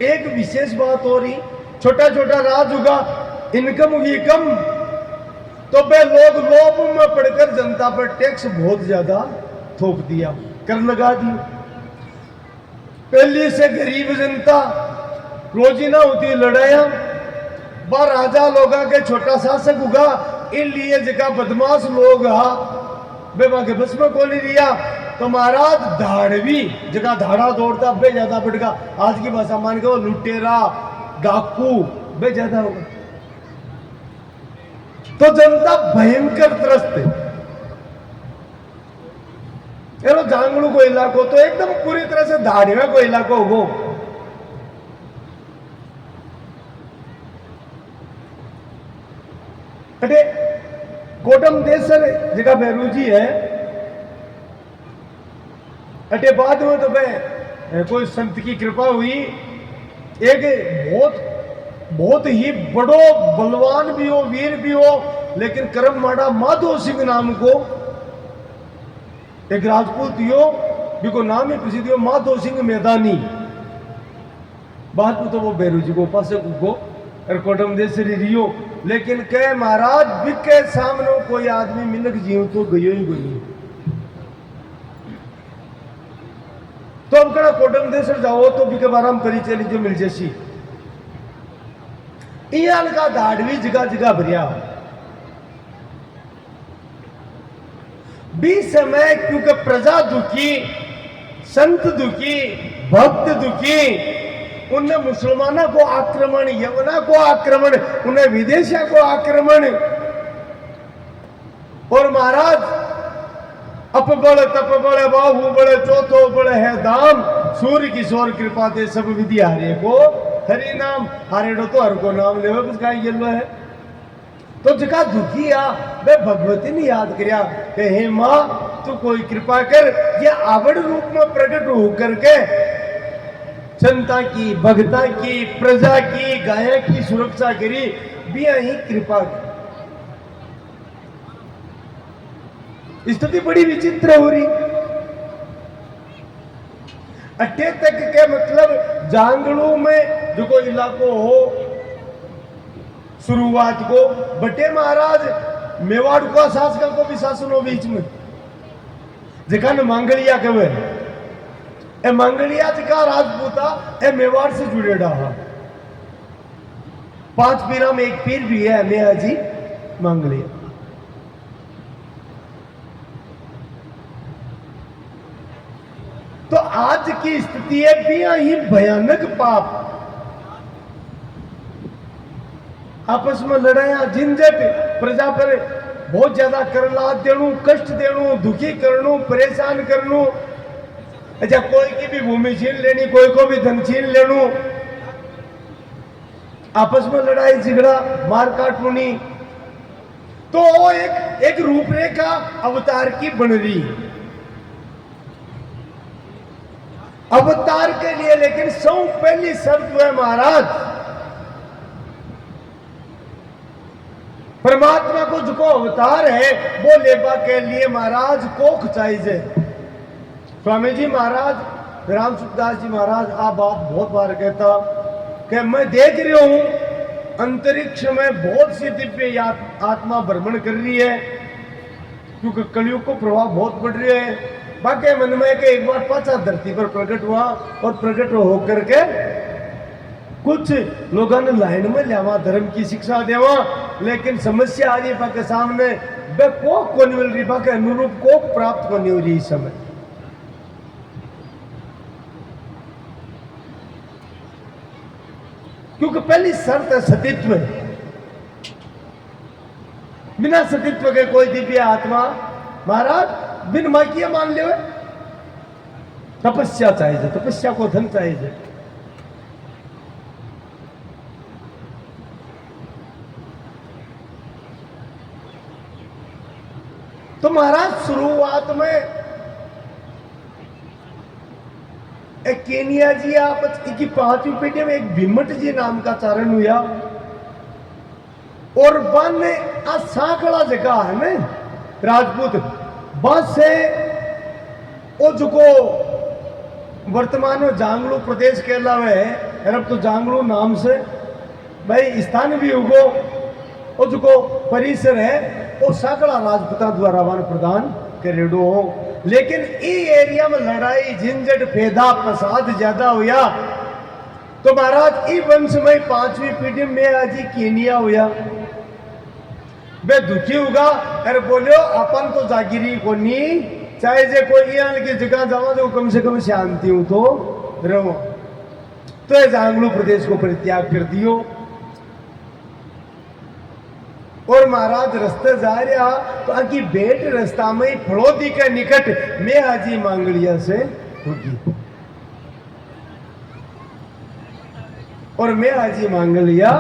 एक विशेष बात हो रही, छोटा छोटा राज होगा, इनकम होगी कम, तो वे लोग लोभ में पड़कर जनता पर टैक्स बहुत ज्यादा थोप दिया, कर लगा दी। पहले से गरीब जनता रोजी ना होती लड़ाया, बा राजा लोगा के छोटा शासक होगा, इन लिए जगह बदमाश लोग बे के बस में को नहीं दिया। तो महाराज धाड़वी जगह धाड़ा दौड़ता बे ज्यादा बढ़ेगा, आज की भाषा मान के वो लुटेरा डाकू बे ज्यादा होगा। तो जनता भयंकर त्रस्त है। जांगड़ू को इलाको तो एकदम पूरी तरह से धाड़िया को इलाको हो। अटे कोटम देसर जगह बेरूजी है, अटे बाद में तो भाई कोई संत की कृपा हुई, एक बहुत ही बड़ो बलवान भी हो वीर भी हो, लेकिन कर्म माड़ा माधो सिंह नाम को एक राजपूत यो जिको नाम ही प्रसिद्ध हो माधो सिंह मैदानी। बाद में तो वो बेरूजी को पास को और कोटम देसरी रियो, लेकिन कह महाराज बिके सामने कोई आदमी मिलक जीव तो गयो ही गई। तो हम कहा कोटम देसर जाओ तो बिके बारा हम परिचय लीजिए मिल जैसी इयाल का धाड़वी जगह जगह भरिया भी समय, क्योंकि प्रजा दुखी, संत दुखी, भक्त दुखी, उन्हें मुसलमानों को आक्रमण, यवना को आक्रमण, उन्हें विदेशियों को आक्रमण। और महाराज अप बड़ तप बड़ बाहु बड़ चौथो बड़ है दाम, सूर्य किशोर कृपा दे सब विधि हारे को हरि नाम, हारेडो तो हर को नाम ले उसका ये है। तो जगह दुखी वे भगवती ने याद करिया कि हे माँ तू कोई कृपा कर, ये आवड़ रूप में प्रकट हो करके जनता की, भक्ता की, प्रजा की, गाय की सुरक्षा करी, भी ही कृपा की। स्थिति बड़ी विचित्र हो रही। अट्ठे तक के मतलब जांगड़ू में जो कोई इलाको हो शुरुआत को बटे महाराज मेवाड़ को शासक को भी शासन हो बीच में जगह न मांगलिया कवे ए मांगलिया जगह राजपूता ए मेवाड़ से जुड़े रहा। 5 पीरा में एक पीर भी है मेया जी मांगलिया। तो आज की स्थिति है बिया ही भयानक पाप, आपस में लड़ाया, झंझट, प्रजा पर बहुत ज्यादा करला देणु, कष्ट देणु, दुखी करनु, परेशान करनु, अच्छा कोई की भी भूमि छीन लेनी, कोई को भी धन छीन लेनू, आपस में लड़ाई झगड़ा मार काट होनी, तो वो एक रूपरेखा अवतार की बन रही अवतार के लिए। लेकिन सौ पहली शर्त है महाराज, परमात्मा को जो अवतार है वो लेबा के लिए महाराज कोख चाहिए। स्वामी जी महाराज राम सुखदास जी महाराज आप बात बहुत बार कहता कि मैं देख रही हूं अंतरिक्ष में बहुत सी दिव्य आत्मा भ्रमण कर रही है, क्योंकि कलयुग को प्रभाव बहुत बढ़ रहा है। बाकी मन में के एक बार पाचा धरती पर प्रकट हुआ और प्रकट होकर के कुछ लोगों ने लाइन में लिया धर्म की शिक्षा देवा, लेकिन समस्या आ रही बाके सामने वे को नहीं मिल रही, बाके अनुरूप को प्राप्त को नहीं हो रही इस समय। क्योंकि पहली शर्त है सतीत्व, बिना सतीत्व के कोई दिव्य आत्मा महाराज बिन माकिया मान ले। तपस्या चाहिए, तपस्या को धन चाहिए। तो महाराज शुरुआत में एक केनिया जी आप की 5वीं पीढ़ी में एक भीमट जी नाम का चारण हुआ, और वन ने सांकड़ा जगह है ना राजपूत बस से वो जो को वर्तमान में जांगलू प्रदेश कहला है, अब तो जांगलू नाम से भाई स्थान भी उगो, वो जो को परिसर है वो सांकड़ा राजपूता द्वारा वन प्रदान करेडो हो। लेकिन ई एरिया में लड़ाई झंझट फेदा प्रसाद ज्यादा हुआ, तो महाराज ई वंश में 5वीं पीढ़ी में आज केनिया हुआ। वे दुखी होगा अरे बोलो अपन तो जागीरी को नहीं चाहे जे कोई यहाँ की जगह जाओ जो कम से कम शांति हो तो रहो, तो ये जांगलू प्रदेश को परित्याग कर दियो। और महाराज रास्ते जा रहा तो आकी बेट रास्ता में फड़ोदी के निकट में हाजी मांगलिया से होगी, और मैं हाजी मांगलिया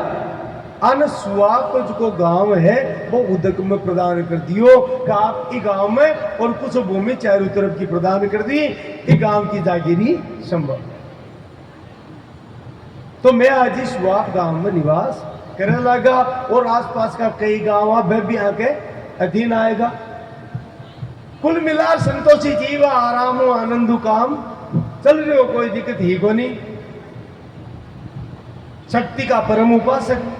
अन सुआप जो गांव है वो उदक में प्रदान कर दियो कि आप इस गांव में और कुछ भूमि चारों तरफ की प्रदान कर दी, इस गांव की जागीरी संभव। तो मैं आज ही सुआप गांव में निवास करने लगा, और आसपास का कई गांव वे भी आके अधीन आएगा। कुल मिला संतोषी जीवा आराम आनंद काम चल रहे हो, कोई दिक्कत ही को नहीं। शक्ति का परम उपासक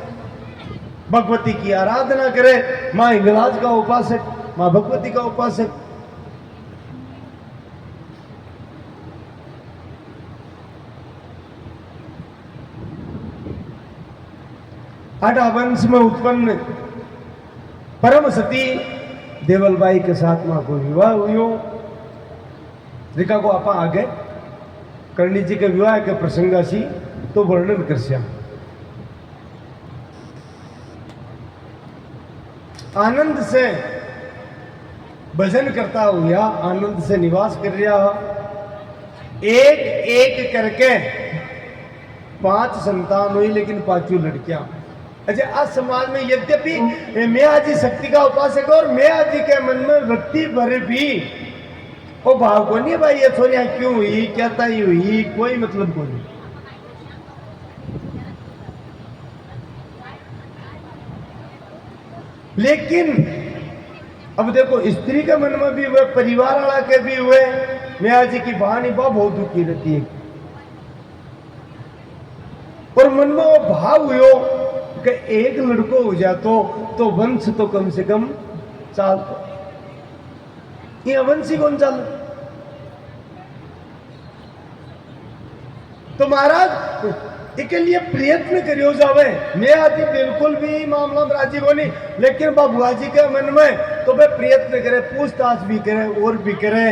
भगवती की आराधना करे, मां हिंगलाज का उपासक, मां भगवती का उपासक। आठा वंश में उत्पन्न परम सती देवलबाई के साथ मां को विवाह हुई, जिका को आप आगे करणी जी के विवाह के प्रसंगासी तो वर्णन कर श्याम। आनंद से भजन करता हुआ, आनंद से निवास कर रहा, एक एक करके 5 संतान हुई, लेकिन 5 लड़कियां। अच्छा आज समाज में यद्यपि मैं आजी शक्ति का उपासक और मैं आजी के मन में भक्ति भर भी वो भाव को नहीं भाई ये छोरियां क्यों हुई, क्या ताई हुई, कोई मतलब को नहीं। लेकिन अब देखो स्त्री के मन में भी हुए, परिवार वाला के भी हुए, मैं जी की बहानी बहुत दुखी रहती है, और मन में वो भाव हुयो कि एक लड़को हो जातो तो वंश तो कम से कम चालतो, ये वंशी कौन चाल। तो महाराज इसके लिए प्रयत्न करियो जावे, मैं आती बिल्कुल भी मामला में राजी को नहीं, लेकिन बाबुआ जी के मन में तो वे प्रयत्न करे, पूछताछ भी करे और भी करे।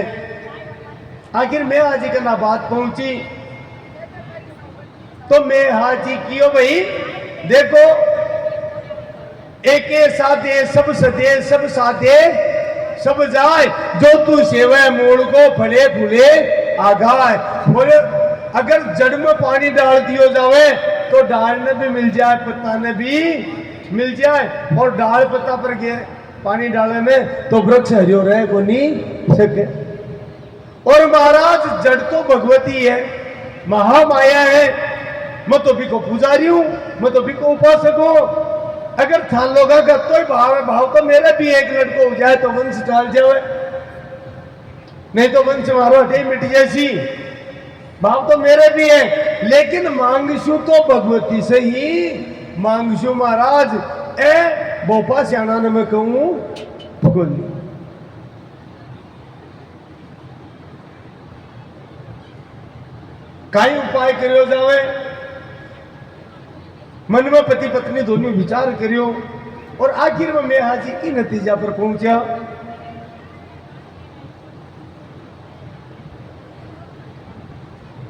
आखिर मैं हाजी का ना बात पहुंची तो मैं हाजी कियो भाई देखो, एक साधे सब सदे सब साधे सब जाए, जो तू सेवा मूल को फले फूले आगा है। बोले अगर जड़ में पानी डाल दियो जावे तो डाल ने भी मिल जाए, पत्ता ने भी मिल जाए, और डाल पत्ता पर पानी डाले में तो वृक्ष हरियो रहे को नहीं सके। और महाराज जड़ तो भगवती है, महामाया है। मैं तो भी को पुजारी हूं, मैं तो भी को उपासक हूं। अगर थान लोग का तो भाव है, भाव तो मेरा भी एक लड़को हो जाए तो वंश टाल जाए, नहीं तो वंश मारो हटे मिट जैसी। भाव तो मेरे भी है, लेकिन मांगशु तो भगवती से ही मांगशु महाराज। ए बोपा सियाणा ने मैं कहूं बोली काई उपाय करियो जावे। मन में पति पत्नी दोनों विचार करियो और आखिर में मैं हाजी की नतीजा पर पहुंचा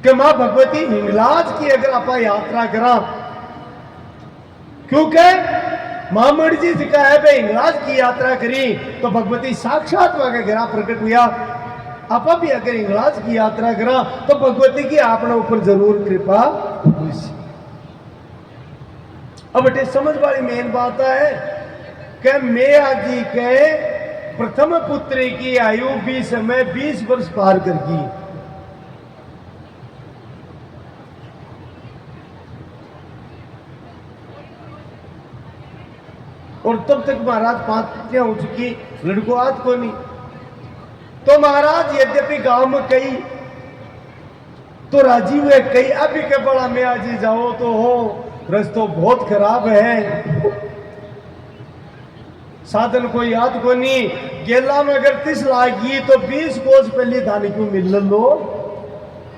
कि मां भगवती हिंगलाज की अगर आप यात्रा करा, क्योंकि मामड़ जी जी का है भाई हिंगलाज की यात्रा करी तो भगवती साक्षात वहां घरा प्रकट हुआ। आप भी अगर हिंगलाज की यात्रा करा तो भगवती की आपने ऊपर जरूर कृपा हुई। अब बेटे समझ वाली मेन बात है कि मैं जी के प्रथम पुत्री की आयु 20 वर्ष पार कर गई। और तब तक महाराज 5 पुत्रियां हो चुकी, लड़को आज को नहीं। तो महाराज यद्यपि गांव में कई तो राजी हुए, कई अभी के बड़ा में आज जाओ तो हो रस्तो बहुत खराब है, साधन कोई याद को नहीं। गेला में अगर 30 लागी तो 20 कोस पहले धान क्यों मिल लो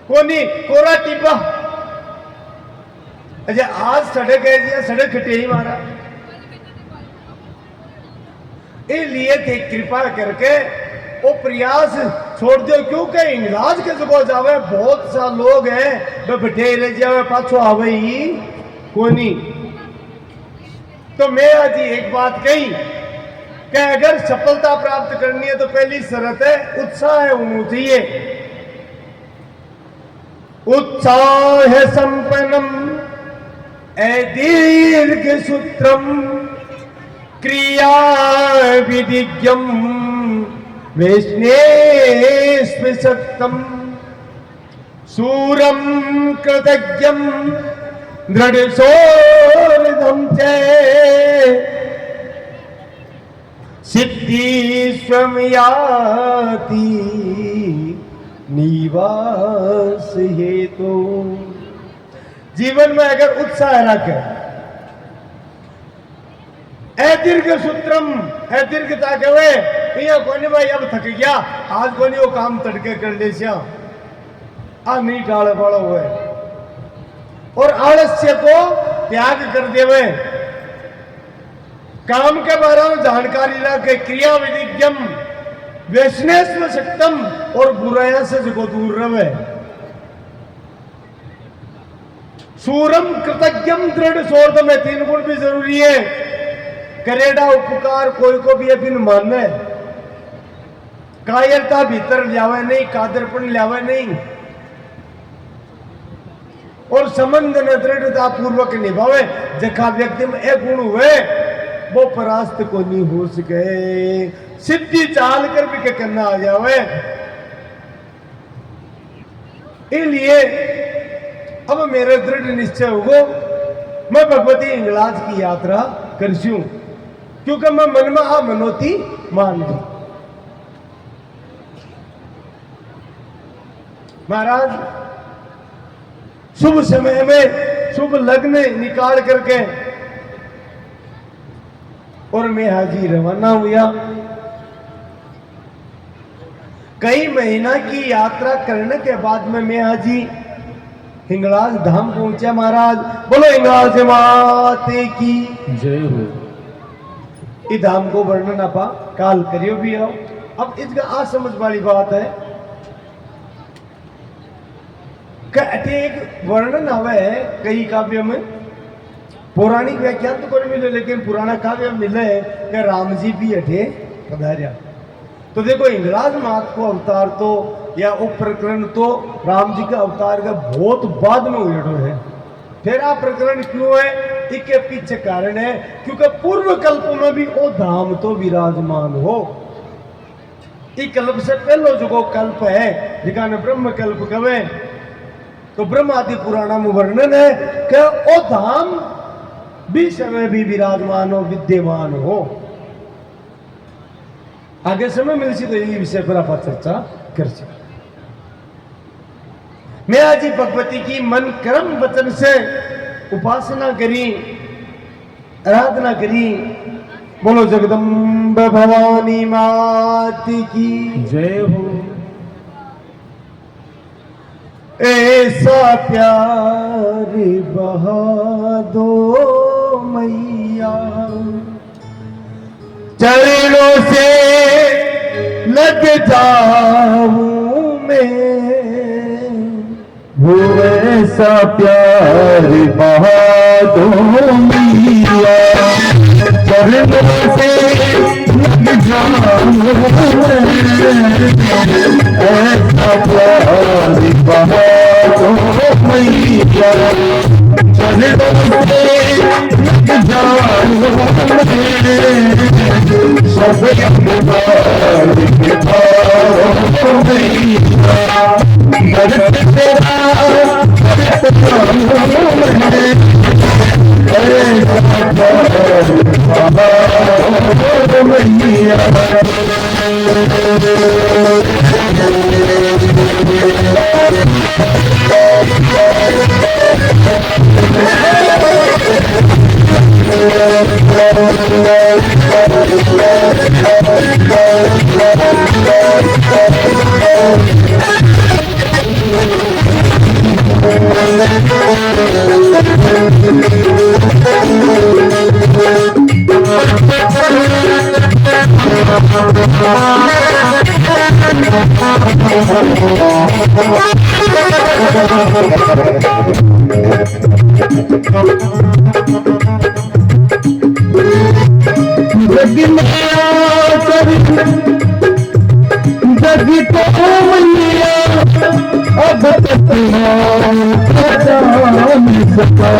कोनी कोरा टिब्बा। अच्छा आज सड़क है, सड़क खटे ही मारा लिए थे। कृपा करके वो प्रयास छोड़ दो, क्योंकि हिंगलाज के जगह जावे बहुत सा लोग हैं वे बैठे रह जावे पाछो आवे ही कोनी। तो मैं आज एक बात कही कि अगर सफलता प्राप्त करनी है तो पहली शर्त है उत्साह होना चाहिए। उत्साह संपन्नम दीर्घ सूत्रम क्रिया विदिज्ञम वैष्णेस्पृशक्तम सूरम कृतज्ञम दृढ़सोर्धम च सिद्धि स्वयं याति निवास हेतु। जीवन में अगर उत्साह रखे, दीर्घ सूत्रम दीर्घता कहे कोनी भाई अब थक गया आज कोनी वो काम तड़के कर ले आ नहीं टाले वाला हुए और आलस्य को त्याग कर देवे। काम के बारे में जानकारी रखे, क्रिया विदिज्ञम वैष्णेस्व शक्तम और बुराया से जो दूर रहे। सूरम कृतज्ञम दृढ़ सोर्ध में 3 गुण भी जरूरी है। करेड़ा उपकार कोई को भी अभी माने, कायरता भीतर लियावे नहीं, कादरपन लियावे नहीं और संबंध न दृढ़ता पूर्वक निभावे। जखा व्यक्ति में एक गुण हुए वो परास्त को नहीं हो सके, सिद्धि चाल कर भी क्या करना आ जावे। इसलिए अब मेरे दृढ़ निश्चय होगो मैं भगवती हिंगलाज की यात्रा करसूं, क्योंकि मैं मन में आ मनोती मान दी। महाराज शुभ समय में शुभ लग्न निकाल करके और मैं हाजी रवाना हुआ। कई महीना की यात्रा करने के बाद में मैं हाजी हिंगलाज धाम पहुंचा। महाराज बोलो हिंगलाज माते की जय हो। इस धाम को वर्णन आपा काल करियो भी आओ। अब इसका आ समझ वाली बात है कि एक वर्णन हवे है कई काव्य में, पौराणिक व्याख्यान तो कोई मिले लेकिन पुराना काव्य मिले है कि राम जी भी अठे पधार्या। तो देखो हिंगलाज महात को अवतार तो या उपप्रकरण तो राम जी का अवतार का बहुत बाद में उजड़ो है। फिर आप प्रकरण क्यों है, इसके पीछे कारण है क्योंकि पूर्व कल्प में भी वो धाम तो विराजमान हो। इस कल्प से पहलो जो कल्प है जिका ब्रह्म कल्प कवे, तो ब्रह्म आदि पुराणा में वर्णन है कि वो धाम भी समय भी विराजमान हो, विद्यमान हो। आगे समय मिल सी तो ये विषय पर आप चर्चा कर सकते। मैं आज भगवती की मन कर्म वचन से उपासना करी, आराधना करी। बोलो जगदम्ब भवानी मात की जय हो। ऐसा प्यार बहा दो मैया, चरणों से लग जाऊं मैं, वो ऐसा प्यार बहा दो मैया, चरणों से लग जाऊं ऐसा प्यार बहा दो मैया, चरणों से लग जाऊं सब प्यार के भाव मैया, दर्द तेरा जगी तो मैया अब तक जान सका,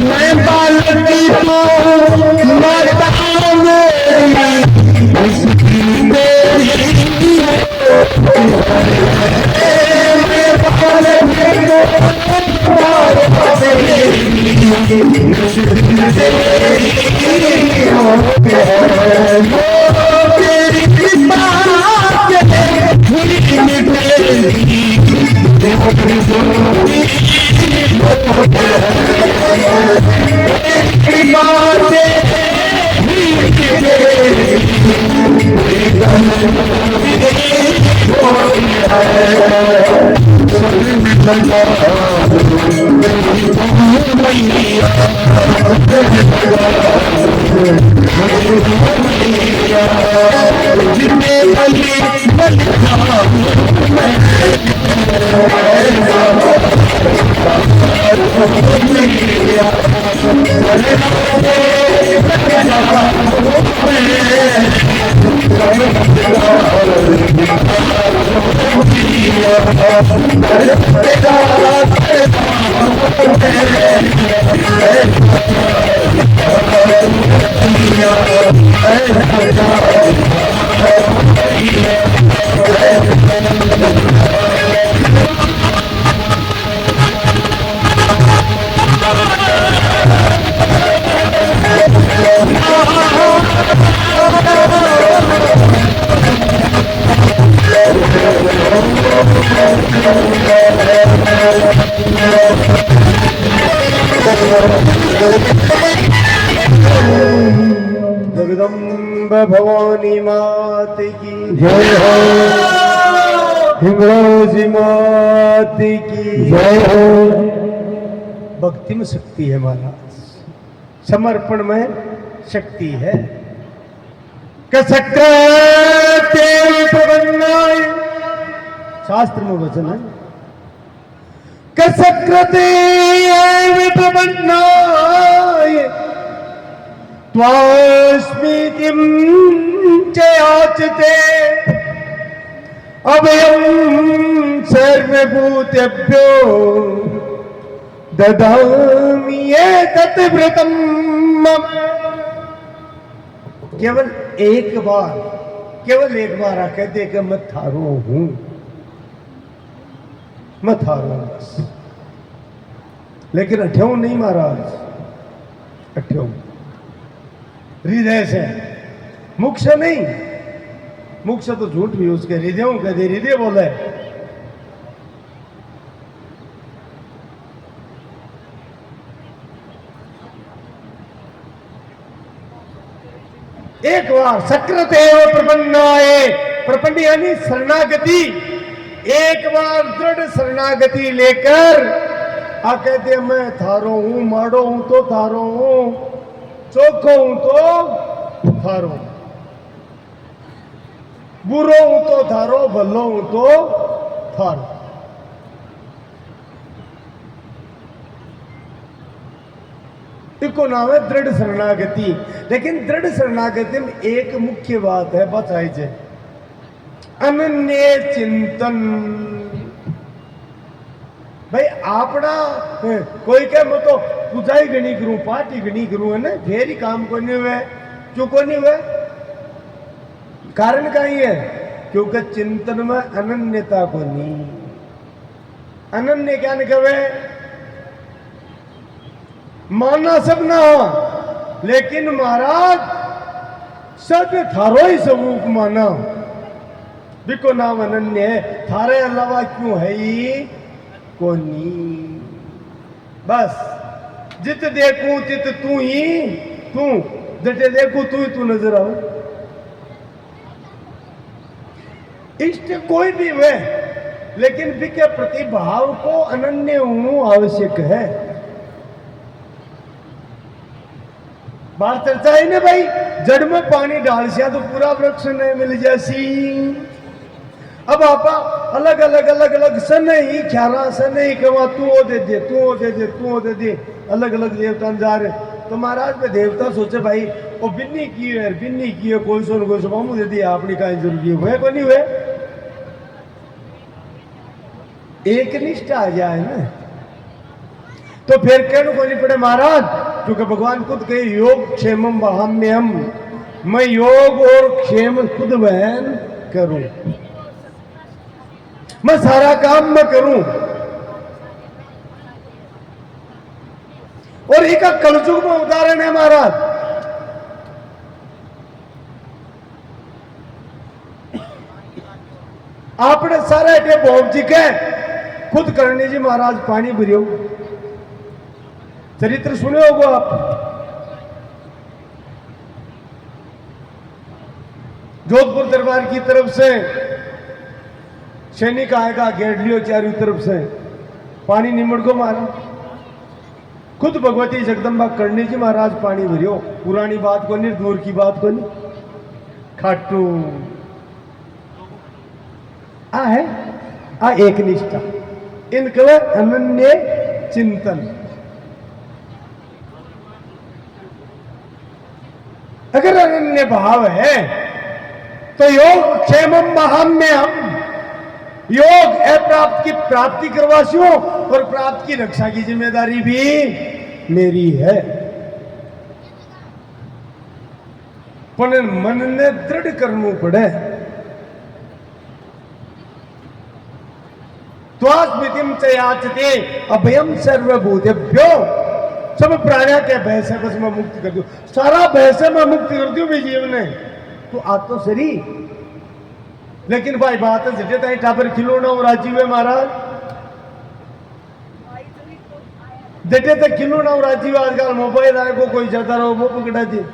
मैं बालकी तो माता मेरी इसकी तेरी मैं बालकी तो माता तेरी कृपा जगदम्ब भवानी मात की जय हो, हिंगळाजी मात की जय हो। भक्ति में शक्ति है महाराज, समर्पण में शक्ति है। प्रबन्नाय शास्त्र में वचन है, कसक्रते प्रबन्नाय त्वास्मीतिं च याचते अभयं सर्वभूतेभ्यो ददामि एतत् व्रतम् मम। केवल एक बार आके दे के मैं थारो हूं, मैं थारो हूं बस। लेकिन अठ्याऊ नहीं महाराज, अठ्याऊ हृदय से, मुख से नहीं। मुख से तो झूठ भी उसके हृदयों कहते, हृदय बोले। एक बार सकृते प्रपन्नाए, प्रपन्न यानी शरणागति। एक बार दृढ़ शरणागति लेकर आ कहते मैं थारो हूं, माड़ो हूं तो थारो हूं, चोखो हूं तो थारो, बुरो हूं तो थारो, भलो हूं तो थारो। इसको नाम है दृढ़ शरणागति। लेकिन दृढ़ शरणागति में एक मुख्य बात है, बताई जाए, अनन्य चिंतन। भाई आपना कोई कहे मैं तो पूजा ही गणी करूं, पाठ ही गणी करूं, है ना, फिर ही काम को नहीं हुए। क्यों को नहीं हुए? कारण का ही है, क्योंकि चिंतन में अनन्यता को नहीं। अनन्य क्या नहीं कहे, माना सब ना हो, लेकिन महाराज सब थारो ही स्वरूप माना, बिको नाम अनन्य है। थारे अलावा क्यों है ही कोनी। बस जित देखूं तित तू ही तू, जिते देखूं तू ही तू नजर आओ। इष्ट कोई भी हुए, लेकिन बिके प्रति भाव को अनन्य होना आवश्यक है। बात चर्चा है ना भाई, जड़ में पानी डाल सिया तो पूरा वृक्ष नहीं मिल जैसी। अब आपा अलग अलग अलग अलग सन ही ख्यारा सन ही कमा, तू वो दे दे, तू वो दे दे, तू वो दे दे, अलग अलग देवता जा रहे। तो महाराज में देवता सोचे भाई वो बिन्नी की है, बिन्नी की है, कोई सो मामू दे दिया, अपनी का जरूरी हुए को नहीं हुए। एक निष्ठा आ जाए ना, तो फिर कहने को नहीं पड़े महाराज, क्योंकि भगवान खुद कहे योग क्षेमम वहाम्यहम, मैं योग और क्षेम खुद वहन करूं, मैं सारा काम मैं करूं। और एक कलयुग में उदाहरण है महाराज, आपने सारे एटे भोग जी के खुद करने जी महाराज पानी भरियो, चरित्र सुने होगो आप। जोधपुर दरबार की तरफ से सैनिक आएगा, घेर लियो चारों तरफ से, पानी निमड़ को मारा। खुद भगवती जगदम्बा करनी जी महाराज पानी भरियो, पुरानी बात को नहीं, दूर की बात को नहीं। खाटू आ है आ एक निष्ठा, इनके अनन्य चिंतन। अगर अनन्य भाव है तो योग क्षेमम महाम्यहम, योग अप्राप्त की प्राप्ति करवासियों और प्राप्त की रक्षा की जिम्मेदारी भी मेरी है। पर मन ने दृढ़ करना पड़े। त्वास्मितिम च याचते अभयम सर्वभूतेभ्यो, सब प्राणियों के भय से बस मैं मुक्ति कर दूं, सारा भय से मैं मुक्ति कर दूं भी जीवन में। तो आज तो सही, लेकिन भाई बात है जटे ताई टाबर खिलौना और राजीव है महाराज, जटे तक खिलौना और राजीव। आजकल मोबाइल आए को कोई जाता रहो वो पकड़ा दे,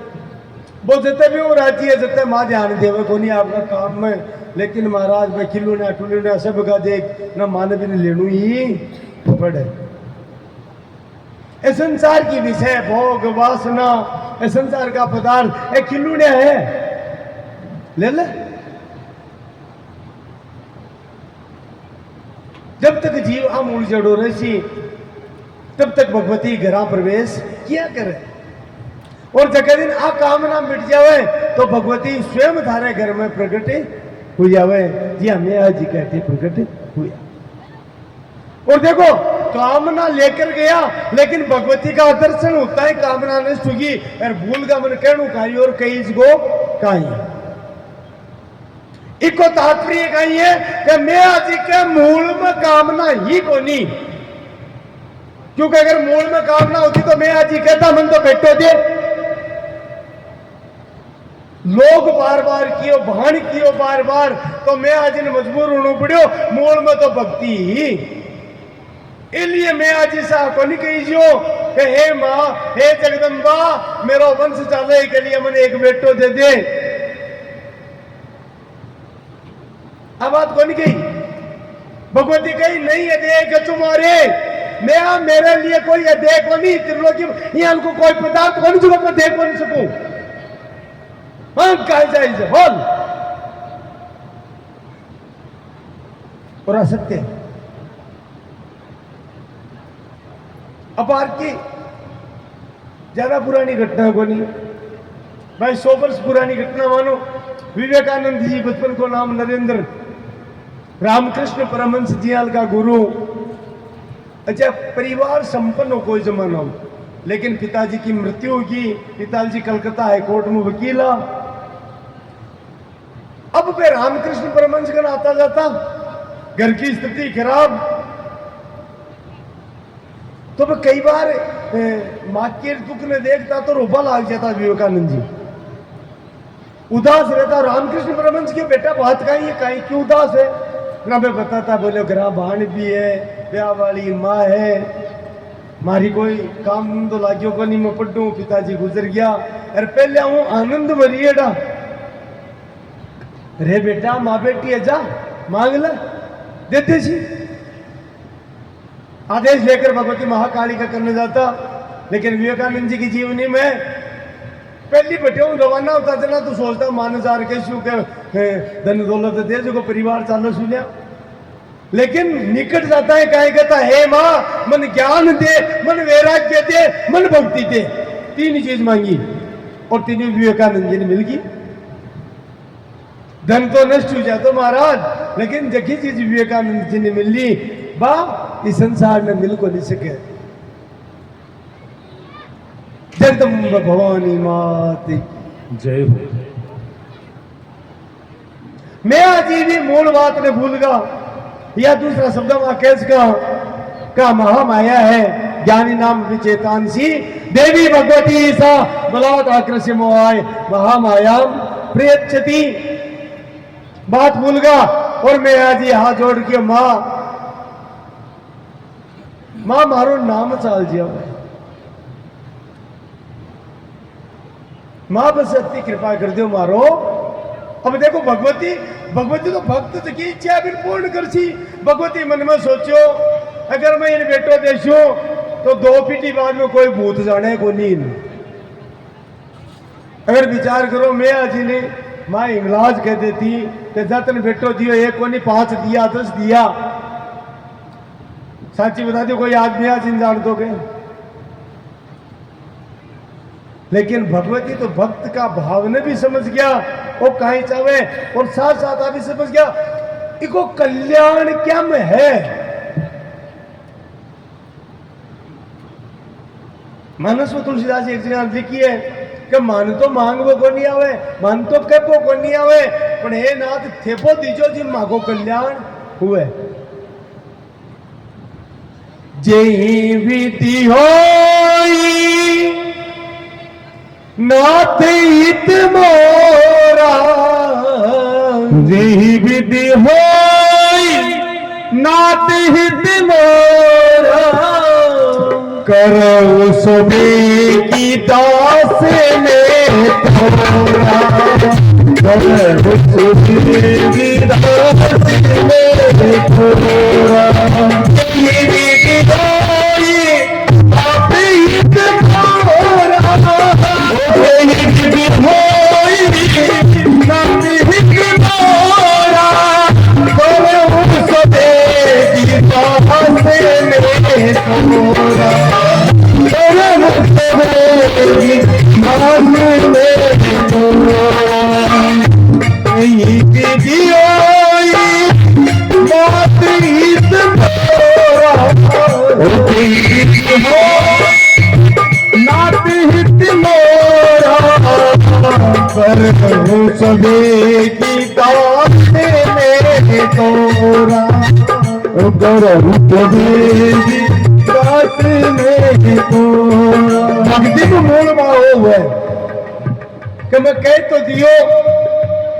वो जते भी वो राजी है, जते माँ ध्यान देवे को नहीं आपका काम में। लेकिन महाराज भाई खिलौना टुलौना सब का देख ना मान भी नहीं लेनू ही पड़े। इस संसार की विषय भोग वासना, इस संसार का पदार्थ एक खिलौना है, ले ले। जब तक जीव आमूल जड़ो रसी, तब तक भगवती घरा प्रवेश किया करे। और जगह दिन आ कामना मिट जावे तो भगवती स्वयं थारे घर में प्रकट हो जावे। जी हमें आज जी कहते प्रकट हुआ। और देखो कामना लेकर गया, लेकिन भगवती का दर्शन होता है, कामना नष्ट होगी और भूल का मन कहू कहीं और कहीं इसको कहीं। इको तात्पर्य कहीं है कि मैं आज के मूल में कामना ही को नहीं, क्योंकि अगर मूल में कामना होती तो मैं आज ही कहता मन तो बैठो दे। लोग बार बार कियो भाण कियो बार बार, तो मैं आज इन मजबूर होना पड़ो। मूल में तो भक्ति ही, इसलिए मैं आज ऐसा को नहीं कही जो कि हे माँ हे जगदम्बा मेरा वंश चाले के लिए मैंने एक बेटो दे दे। अब बात को नहीं कही, भगवती कही नहीं है देख तुम्हारे, मैं मेरे लिए कोई देखो नहीं, त्रिलोकी यहाँ को कोई पदार्थ को नहीं जो मैं देख नहीं सकूं। हाँ कहा जाए बोल और असत्य अपार की ज्यादा पुरानी घटना को नहीं भाई, 100 वर्ष पुरानी घटना मानो। विवेकानंद जी बचपन को नाम नरेंद्र, रामकृष्ण परमहंस दयाल का गुरु। अच्छा, परिवार संपन्न हो कोई जमाना हो, लेकिन पिताजी की मृत्यु होगी। पिताजी कलकत्ता हाईकोर्ट में वकील। अब पे रामकृष्ण परमहंस का आता जाता, घर की स्थिति खराब। तो मैं कई बार माँ के दुख ने देखता तो रोबा लाग जाता। विवेकानंद जी उदास रहता। रामकृष्ण परमहंस के बेटा बात का ही कहीं क्यों उदास है ना, मैं बताता। बोले ग्रह भाण भी है, ब्याह वाली माँ है, मारी कोई काम तो लाग्यो को नहीं, मैं पढ़ू। पिताजी गुजर गया। अरे पहले हूँ आनंद मरिएडा। रे बेटा माँ बेटी है, जा मांग ले, देते सी। आदेश लेकर भगवती महाकाली का करने जाता। लेकिन विवेकानंद जी की जीवनी में पहली बटे रवाना होता चला तो सोचता मान जार के शू के धन दौलत दे जो परिवार चालो सुनिया। लेकिन निकट जाता है, कहे कहता हे माँ मन ज्ञान दे, मन वैराग्य दे, मन भक्ति दे। 3 चीज मांगी और 3 विवेकानंद जी ने मिल गई। धन तो नष्ट हो जाता महाराज, लेकिन जकी चीज विवेकानंद जी ने मिल ली बा इस संसार में मिल को नहीं सके। जगदम्बा भवानी मात जय हो। मैं आज भी मूल बात ने भूल गया, या दूसरा शब्द कैस का महामाया है। ज्ञानी नाम विचेतांसी देवी भगवती सा बलात् आकृष्य मोहाय महामाया प्रयच्छति। बात भूल गया। और मैं आज ही हाथ जोड़ के माँ मारो नाम चाल जिया। माँ बस अति कृपा कर दो मारो। अब देखो भगवती तो भक्त की इच्छा फिर पूर्ण कर सी। भगवती मन में सोचो अगर मैं इन बेटो देशो तो 2 पीढ़ी बाद में कोई भूत जाने को नहीं। अगर विचार करो मैं आज ने माँ हिंगलाज कह देती कि जतन बेटो दियो, 1 को नहीं 5 दिया 10 दिया। साची बता दो कोई आदमी आज इन जान दोगे। लेकिन भगवती तो भक्त का भावने भी समझ गया वो कहीं चाहे, और साथ साथ भी समझ गया इको कल्याण क्या में है। मानस में तुलसीदास एक जगह लिखी है कि मन तो मांगवो को नहीं आवे, मन तो कहबो को नहीं आवे, पर हे नाथ थेपो दीजो जी मागो कल्याण हुए। जेहि विधि होई नाथ हित मोरा, जेहि विधि होई नाथ हित मोरा, करो सबे की दास में थोड़ा, करो सबे की दास में थोड़ा। ये विधि होई नाथ हित मोरा, जेहि विधि होई नाथ हित मोरा, करो सबे की दास में थोड़ा, नाथ हित मोरा, सबे की दास में तोरा, गरम कबीर दास में तोरा। भक्ति को मूल माओ हुआ कि मैं कह तो दियो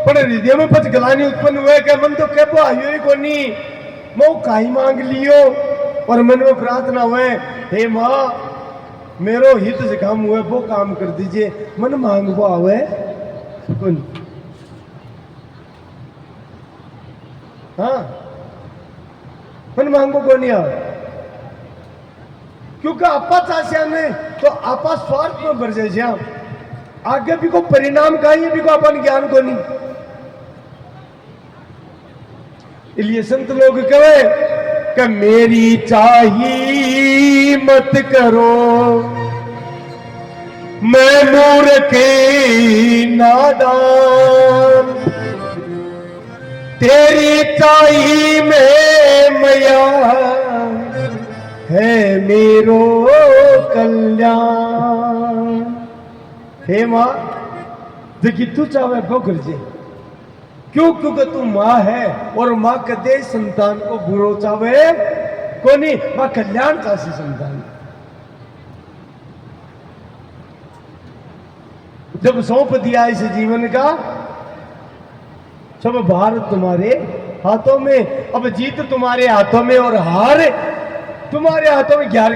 पर हृदय में पच गलानी उत्पन्न हुआ कि मन तो कह आयो ही को नहीं, मैं काई मांग लियो। और मन में प्रार्थना हुए हे माँ मेरो हित से काम हुए वो काम कर दीजिए। मन मांगबो आवे कौन? हाँ मन मांगबो को नहीं आवे, क्योंकि आपा चाचा ने तो आपा स्वार्थ में भर जाए। आगे भी को परिणाम का ही भी को अपन ज्ञान को नहीं। इसलिए संत लोग कहे कि मेरी चाही मत करो, मैं मूर्ख नादान, तेरी चाही में मैया है मेरो कल्याण। हे मां, देखी तू चाहे बगल जे, क्यों? क्योंकि तू मां है और मां कदे संतान को बुरो चाहे कोनी, मां कल्याण चाहती संतान। जब सौंप दिया इस जीवन का, सब भारत तुम्हारे हाथों में, अब जीत तुम्हारे हाथों में और हार तुम्हारे हाथों में। 11